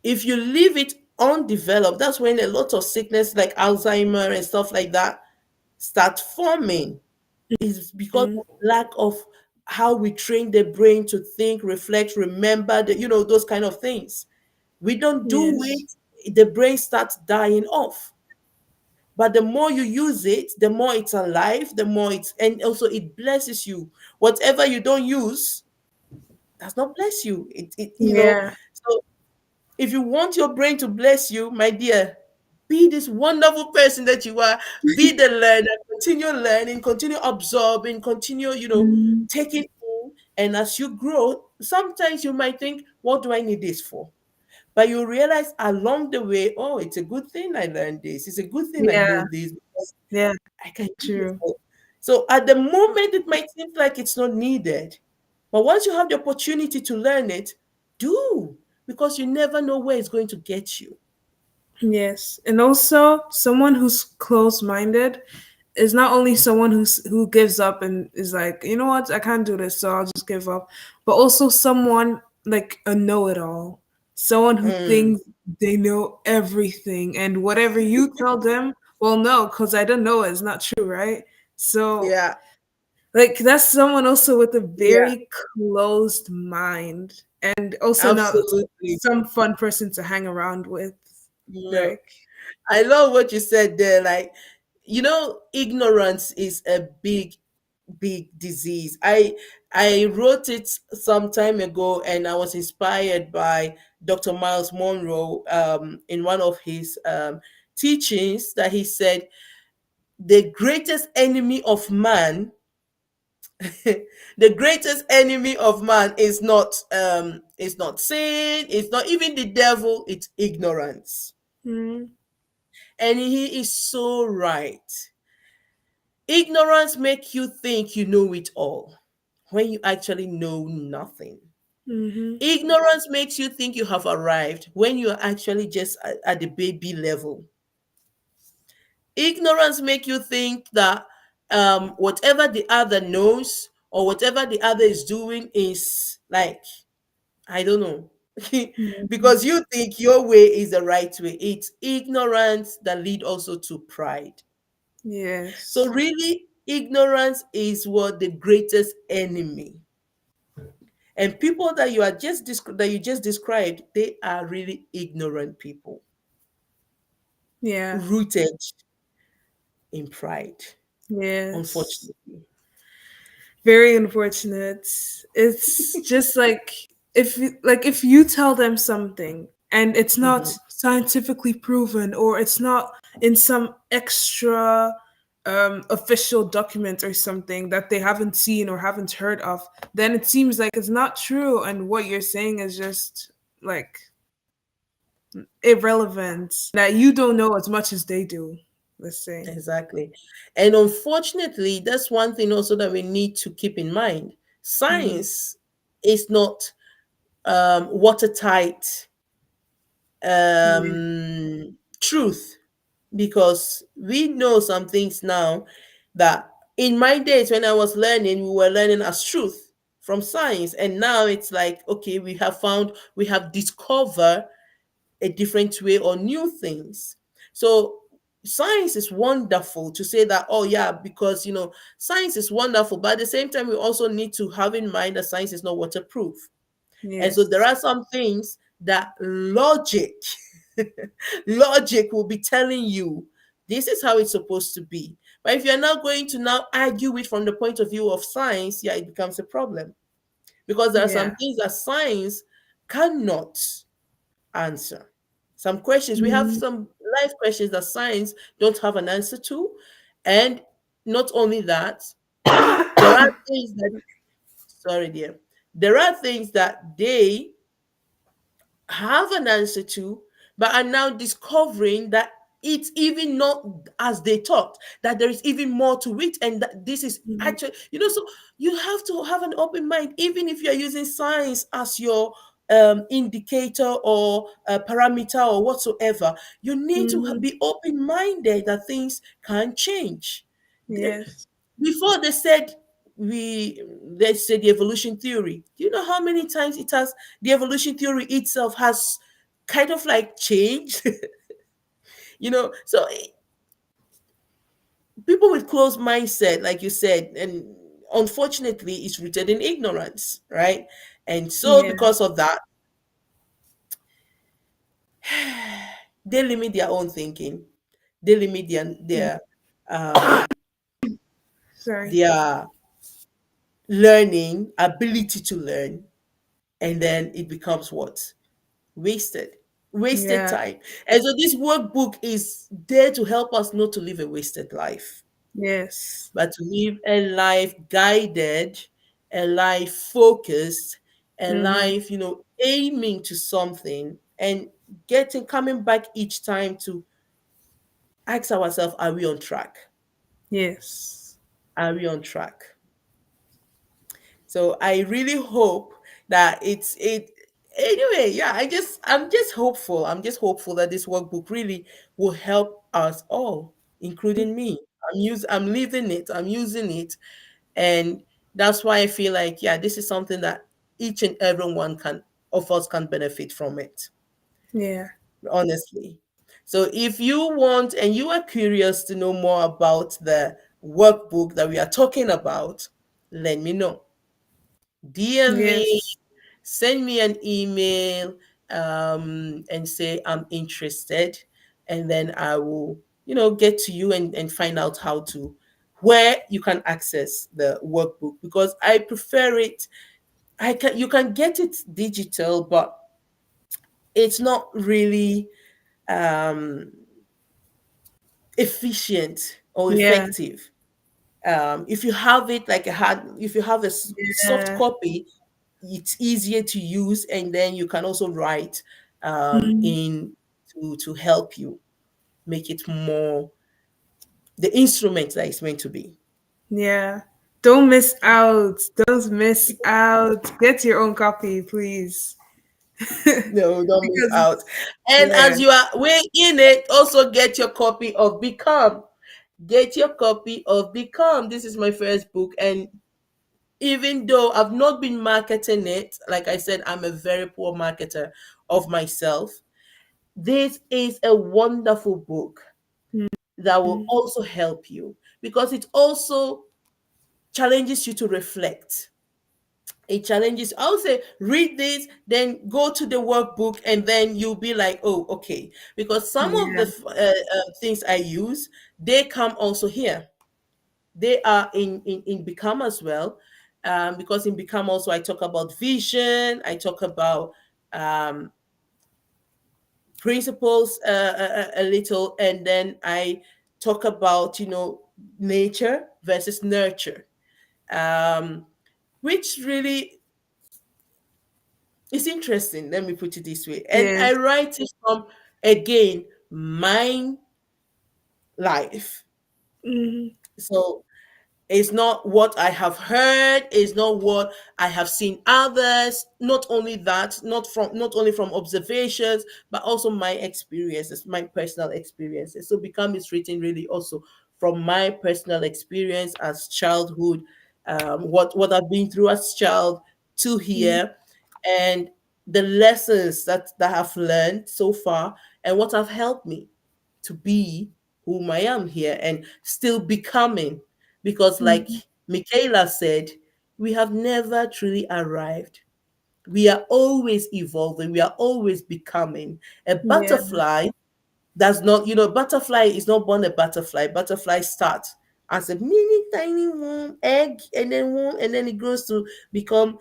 if you leave it undeveloped, that's when a lot of sickness like Alzheimer and stuff like that start forming. Is because Mm. of lack of how we train the brain to think, reflect, remember, those kind of things. We don't do Yes. it, the brain starts dying off. But the more you use it, the more it's alive, and also it blesses you. Whatever you don't use does not bless you. Yeah. So if you want your brain to bless you, my dear, be this wonderful person that you are. Be the learner. Continue learning. Continue absorbing. Continue, Mm. taking in. And as you grow, sometimes you might think, "What do I need this for?" But you realize along the way, oh, it's a good thing I learned this. It's a good thing I know Yeah. this, because Yeah. I can use it True. for. So at the moment, it might seem like it's not needed. But once you have the opportunity to learn it, do, because you never know where it's going to get you. Yes. And also, someone who's close-minded is not only someone who gives up and is like, you know what, I can't do this, so I'll just give up, but also someone like a know-it-all, someone who Mm, thinks they know everything, and whatever you tell them, well, no, because I don't know it's not true, right? So, yeah, like, that's someone also with a yeah, very closed mind, and also not absolutely. some fun person to hang around with. Yeah. Like, I love what you said there. Like, ignorance is a big, big disease. I wrote it some time ago, and I was inspired by Dr. Miles Monroe, in one of his teachings, that he said the greatest enemy of man, the greatest enemy of man is not sin, it's not even the devil, it's ignorance. mm, And he is so right. Ignorance makes you think you know it all when you actually know nothing. mm-hmm, Ignorance makes you think you have arrived when you are actually just at the baby level. Ignorance makes you think that whatever the other knows or whatever the other is doing is like, I don't know. mm-hmm. Because you think your way is the right way. It's ignorance that lead also to pride. So Yes. really, ignorance is what the greatest enemy. And people that you just described, they are really ignorant people. Yeah. rooted in pride, Yes. unfortunately. Very unfortunate. It's just like if you tell them something and it's not Mhm. scientifically proven, or it's not in some extra official document or something that they haven't seen or haven't heard of, then it seems like it's not true, and what you're saying is just like irrelevant, that you don't know as much as they do, let's say. Exactly. And unfortunately, that's one thing also that we need to keep in mind. Mm, Science is not watertight yeah. truth, because we know some things now that in my days when I was learning, we were learning as truth from science. And now it's like, okay, we have discovered a different way or new things. So science is wonderful to say that, oh yeah, because science is wonderful, but at the same time we also need to have in mind that science is not waterproof. And so there Yes. are some things that logic will be telling you this is how it's supposed to be. But if you're not going to now argue it from the point of view of science, yeah, it becomes a problem, because there are some Yeah. things that science cannot answer. Some questions, we have Mm, some life questions that science don't have an answer to. And not only that, there are things that, sorry dear, there are things that they have an answer to, but are now discovering that it's even not as they thought, that there is even more to it, and that this is mhm, actually, so you have to have an open mind, even if you're using science as your indicator or parameter or whatsoever. You need to mhm. be open minded that things can change. Yes. Before they said the evolution theory. Do you know how many times the evolution theory itself has kind of like changed? So people with closed mindset, like you said, and unfortunately it's rooted in ignorance, right? And so Yeah. because of that, they limit their own thinking, they limit Mm. um Sorry. their learning ability to learn, and then it becomes what? Wasted Yeah. time. And so this workbook is there to help us not to live a wasted life, Yes. but to live a life guided, a life focused, a Mm-hmm. life, aiming to something, and getting coming back each time to ask ourselves, are we on track? Yes. Are we on track? So I really hope that it anyway, yeah, I'm just hopeful. I'm just hopeful that this workbook really will help us all, including me. I'm living it, I'm using it, and that's why I feel like, yeah, this is something that each and everyone can of us can benefit from it, Yeah. honestly. So if you want and you are curious to know more about the workbook that we are talking about, let me know. DM me, Yes. send me an email, and say I'm interested, and then I will, get to you and find out how to where you can access the workbook, because I prefer it. You can get it digital, but it's not really um, efficient or Yeah. effective. If you have it like if you have a soft Yeah. copy, it's easier to use, and then you can also write Mhm. in to help you make it more the instrument that it's meant to be. Yeah. Don't miss out. Don't miss out. Get your own copy, please. No, don't miss Because out. And yeah. as you are way in it, also get your copy of Become. Get your copy of Become. This is my first book, and even though I've not been marketing it, like I said, I'm a very poor marketer of myself. This is a wonderful book that will Mhm. also help you, because it also challenges you to reflect. It challenges. I would say read this, then go to the workbook, and then you'll be like, oh, okay. Because some of the Yeah. things I use, they come also here. They are in Become as well. Because in Become also I talk about vision, I talk about um, principles a little, and then I talk about, nature versus nurture, um, which really is interesting. Let me put it this way. And I Yes. write it from, again, my life. Hmm. So it's not what I have heard, it's not what I have seen others. Not only that, not only from observations, but also my experiences, my personal experiences. So Become is written really also from my personal experience as childhood, what I've been through as child to here, and the lessons that I've learned so far, and what have helped me to be whom I am here and still becoming. Because, like Hmm. Michaela said, we have never truly arrived. We are always evolving, we are always becoming. A Yeah. butterfly does not, butterfly is not born a butterfly. Butterfly starts as a mini tiny warm egg, and then it grows to become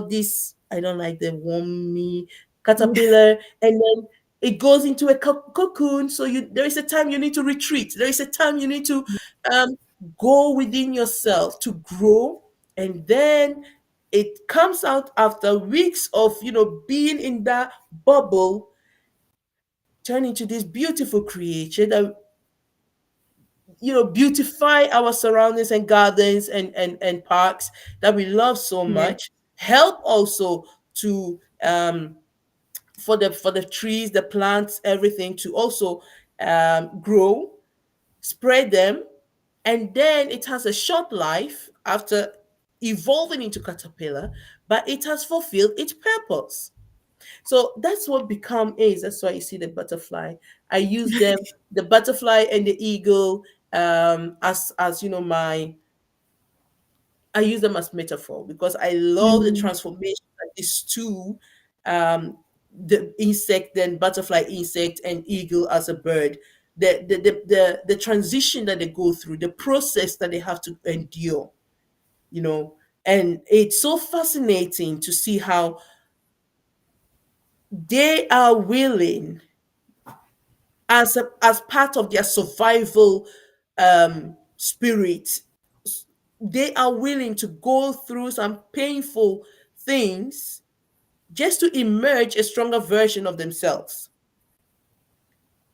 this, I don't like the wormy caterpillar, and then it goes into a cocoon. So there is a time you need to retreat. There is a time you need to um, go within yourself to grow, and then it comes out after weeks of being in that bubble, turn into this beautiful creature that beautify our surroundings and gardens and parks that we love so Yeah. much. Help also to for the trees, the plants, everything to also grow, spread them, and then it has a short life after evolving into caterpillar, but it has fulfilled its purpose. So that's what Become is. That's why you see the butterfly. I use them, the butterfly and the eagle, as my. I use them as metaphor because I love the Mhm. transformation that these two, the insect, then butterfly, insect, and eagle as a bird. The transition that they go through, the process that they have to endure. You know, and it's so fascinating to see how they are willing, as part of their survival spirit, they are willing to go through some painful things just to emerge a stronger version of themselves.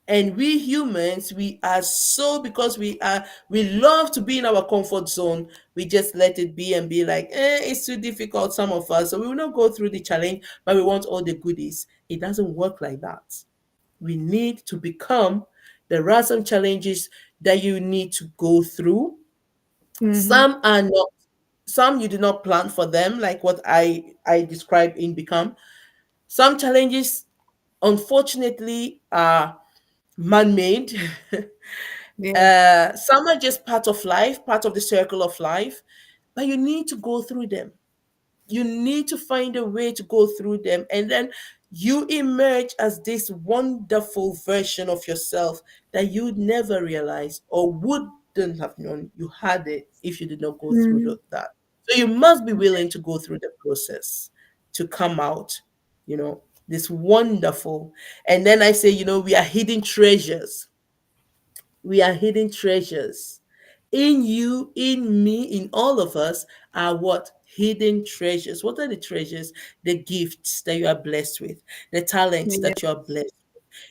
And we humans, we are so, because we love to be in our comfort zone, we just let it be and be like, it's too difficult, some of us, so we will not go through the challenge, but we want all the goodies. It doesn't work like that. We need to become. There are some challenges that you need to go through. Mhm. Some are not, some you do not plan for them, like what I described in Become. Some challenges, unfortunately, are man-made. Yeah. Some are just part of life, part of the circle of life, but you need to go through them. You need to find a way to go through them, and then you emerge as this wonderful version of yourself that you'd never realize or wouldn't have known you had it if you did not go through Mhm. that. So you must be willing to go through the process to come out, this wonderful. And then I say, we are hidden treasures. We are hidden treasures. In you, in me, in all of us are what? Hidden treasures. What are the treasures? The gifts that you are blessed with, the talents Yeah. that you are blessed,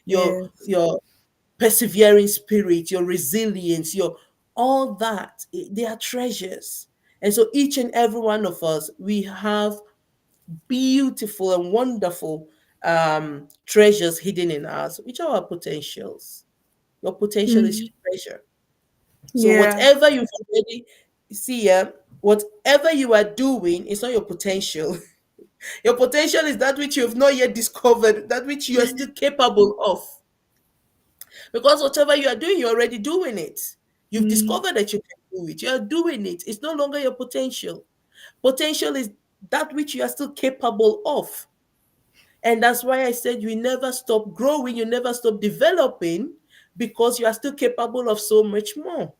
Yes. your persevering spirit, your resilience, your all that. They are treasures. And so each and every one of us, we have beautiful and wonderful treasures hidden in us, which are our potentials. Your potential is Mhm. your treasure. So Yeah. whatever you've already see, whatever you are doing is not your potential. Your potential is that which you have not yet discovered, that which you are still capable of. Because whatever you are doing, you're already doing it. You've Mhm. discovered that you can do it. You are doing it. It's no longer your potential. Potential is that which you are still capable of. And that's why I said you never stop growing, you never stop developing, because you are still capable of so much more.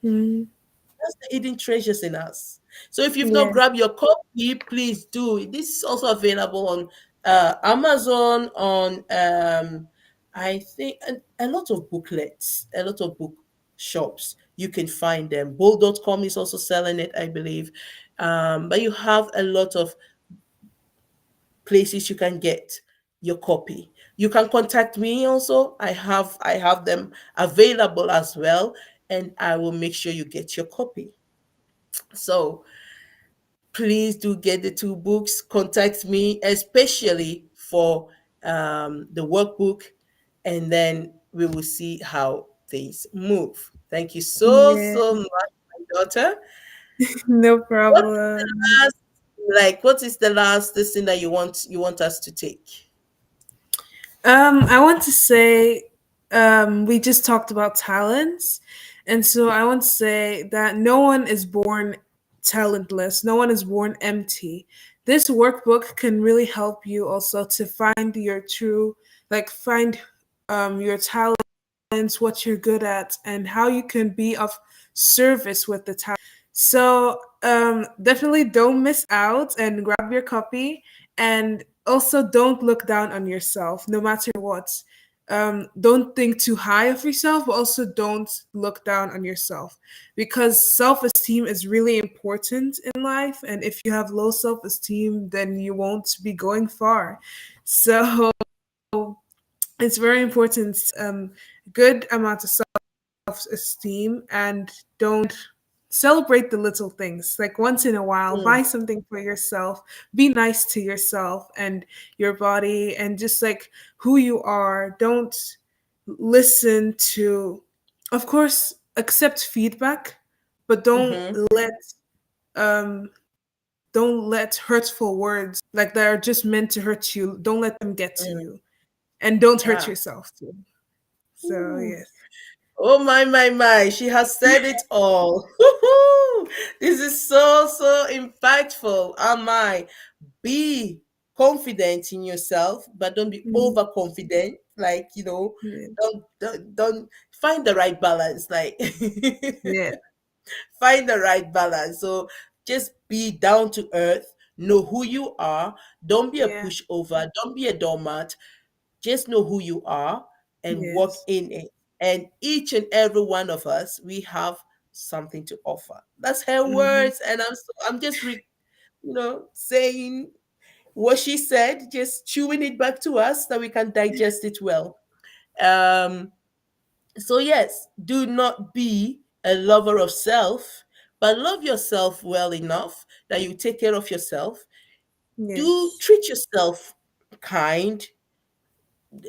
Mm-hmm. That's the hidden treasures in us. So if you've not Yeah. grabbed your copy, please do. This is also available on Amazon, on I think a lot of booklets, a lot of book shops. You can find them. Bowl.com is also selling it, I believe. But you have a lot of places you can get your copy. You can contact me also. I have them available as well, and I will make sure you get your copy. So please do get the two books. Contact me, especially for the workbook, and then we will see how things move. Thank you so, Yeah. so much, my daughter. No What is the problem. last, what is the last this thing that you want us to take? I want to say, we just talked about talents, and so I want to say that no one is born talentless. No one is born empty. This workbook can really help you also to find your true, like find your talents, what you're good at, and how you can be of service with the talent. So definitely don't miss out and grab your copy. And also don't look down on yourself, no matter what. Don't think too high of yourself, but also don't look down on yourself, because self esteem is really important in life. And if you have low self esteem, then you won't be going far. So it's very important. Good amount of self-esteem, and don't celebrate the little things. Like once in a while, Mm, buy something for yourself, be nice to yourself and your body, and just like who you are. Don't listen to, of course, accept feedback, but mm-hmm, don't let hurtful words like that are just meant to hurt you, don't let them get to mm. you, and don't hurt Ah. yourself too. So Ooh. yes. Oh my. She has said it all. Woo-hoo. This is so, so impactful. Am I? Be confident in yourself, but don't be Mhm. overconfident. Like, Yeah. don't find the right balance. Like, Yeah. find the right balance. So just be down to earth, know who you are. Don't be a Yeah. pushover, don't be a doormat. Just know who you are and walk Yes. in it. And each and every one of us, we have something to offer. That's her Hmm. words, and I'm just saying what she said, just chewing it back to us so that we can digest it well. Um, so yes, do not be a lover of self, but love yourself well enough that you take care of yourself. Do Yes. treat yourself kind.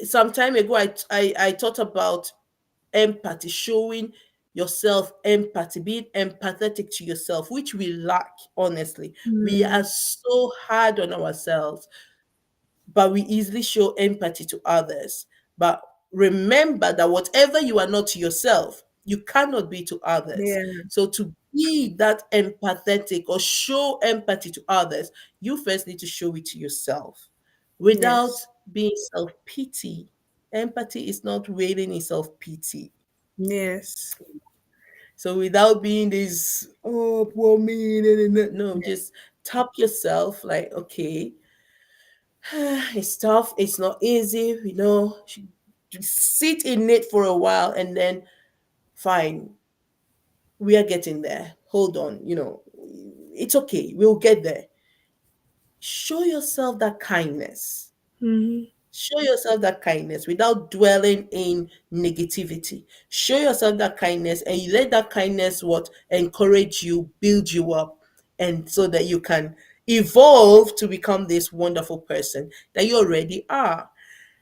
Some time ago, I thought about empathy, showing yourself empathy, being empathetic to yourself, which we lack, honestly. We are Mm. so hard on ourselves, but we easily show empathy to others. But remember that whatever you are not to yourself, you cannot be to others. Yeah. So to be that empathetic or show empathy to others, you first need to show it to yourself without Yes. being self pity. Empathy is not wailing in self pity. Yes. So without being this, oh, poor me, no, Yeah. just tap yourself like, okay, it's tough, it's not easy, just sit in it for a while and then fine, we are getting there. Hold on, it's okay, we'll get there. Show yourself that kindness. Hmm. Show yourself that kindness without dwelling in negativity. Show yourself that kindness, and you let that kindness what encourage you, build you up, and so that you can evolve to become this wonderful person that you already are.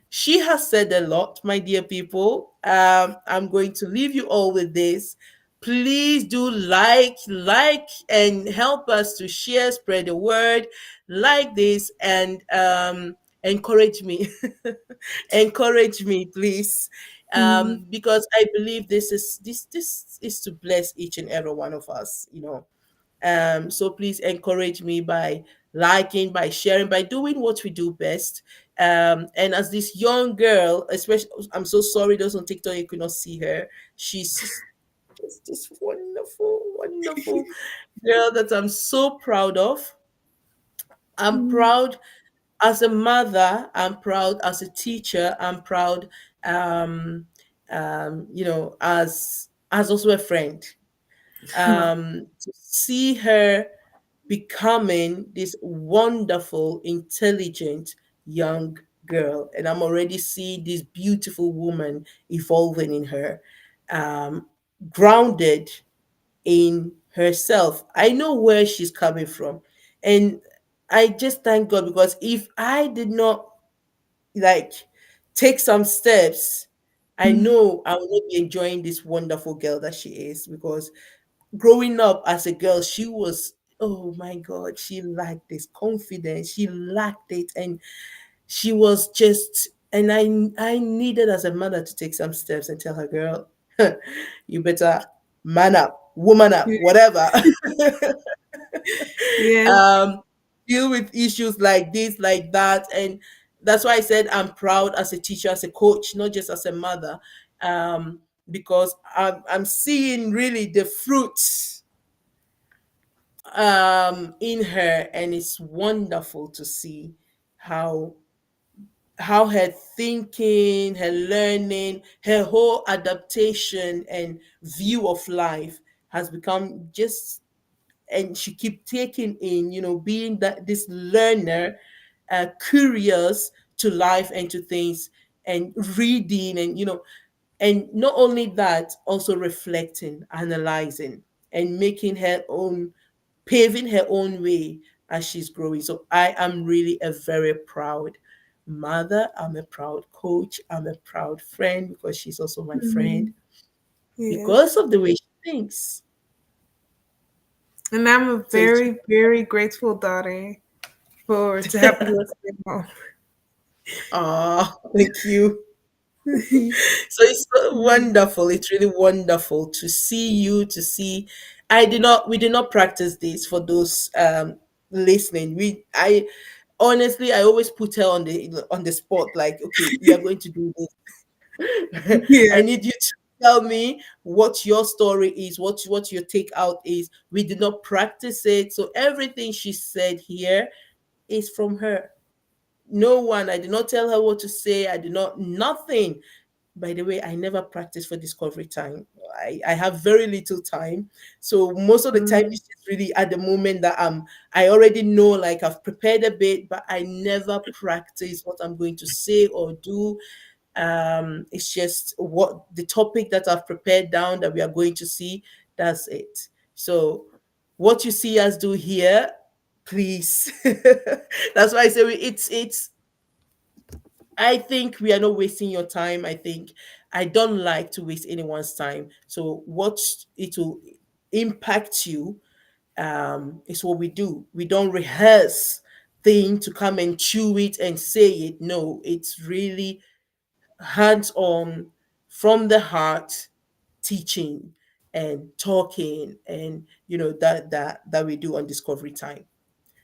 She has said a lot, my dear people. I'm going to leave you all with this. Please do and help us to share, spread the word, like this, and encourage me. Encourage me, please. Hmm. Because I believe this is to bless each and every one of us. So please encourage me by liking, by sharing, by doing what we do best. And as this young girl, especially, I'm so sorry, those on TikTok, you could not see her. She's just this wonderful, wonderful girl that I'm so proud of. I'm Mm. proud as a mother, I'm proud as a teacher, I'm proud, um, as also a friend. Wow. To see her becoming this wonderful, intelligent young girl, and I'm already seeing this beautiful woman evolving in her, um, grounded in herself. I know where she's coming from, and I just thank God, because if I did not like take some steps, I Mm. know I will not be enjoying this wonderful girl that she is. Because growing up as a girl, she was, oh my God, she lacked this confidence, she lacked it, and she was just, and I needed as a mother to take some steps and tell her, girl, you better man up, woman up, Yeah. whatever. Yes. um, Deal with issues like this, like that. And that's why I said I'm proud as a teacher, as a coach, not just as a mother, because I'm seeing really the fruits in her, and it's wonderful to see how her thinking, her learning, her whole adaptation and view of life has become just, and she keep taking in, being that this learner, curious to life and to things, and reading, and and not only that, also reflecting, analyzing, and making her own, paving her own way as she's growing. So I am really a very proud mother. I'm a proud coach. I'm a proud friend, because she's also my friend, Mhm. Yes. because of the way she thinks. And I'm a So it's very, very grateful daughter for to have you as my mom. thank you. So it's so wonderful. It's really wonderful to see you, to see. We did not practice this for those listening. I honestly, I always put her on the spot, like, okay, we are going to do this. Yeah. I need you to tell me what your story is, what your takeout is. We did not practice it. So everything she said here is from her. No one, I did not tell her what to say. I did not, nothing. By the way, I never practice for discovery time. I have very little time. So most of the time Mm. it's just really at the moment that I already know, like, I've prepared a bit, but I never practice what I'm going to say or do. It's just what the topic that I've prepared down that we are going to see. That's it. So what you see us do here, please. That's why I say it's I think we are not wasting your time. I think I don't like to waste anyone's time. So what it will impact you is what we do. We don't rehearse thing to come and chew it and say it. No, it's really hands on, from the heart, teaching and talking, and that we do on discovery time.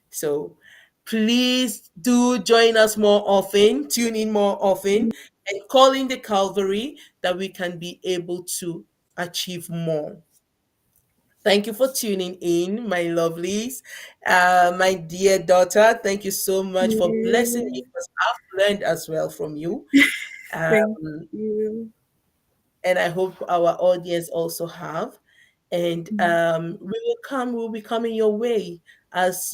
So please do join us more often, tune in more often, and call in the Calvary, that we can be able to achieve more. Thank you for tuning in, my lovelies. My dear daughter, thank you so much for blessing me, Yeah. because I've learned as well from you. Thank Um, you. and I hope our audience also have. And Mm. we'll be coming your way, as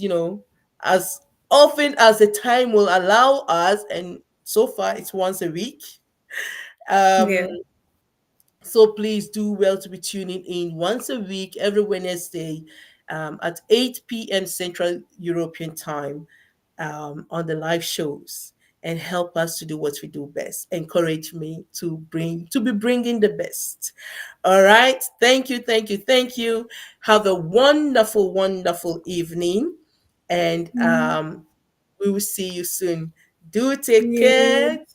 as often as the time will allow us. And so far, it's once a week. Um, Yeah. so please do well to be tuning in once a week, every Wednesday, at 8 p.m. Central European Time, on the live shows, and help us to do what we do best. Encourage me to be bringing the best. All right. Thank you, thank you, thank you. Have a wonderful, wonderful evening, and Mm. we will see you soon. Do take Yeah. care.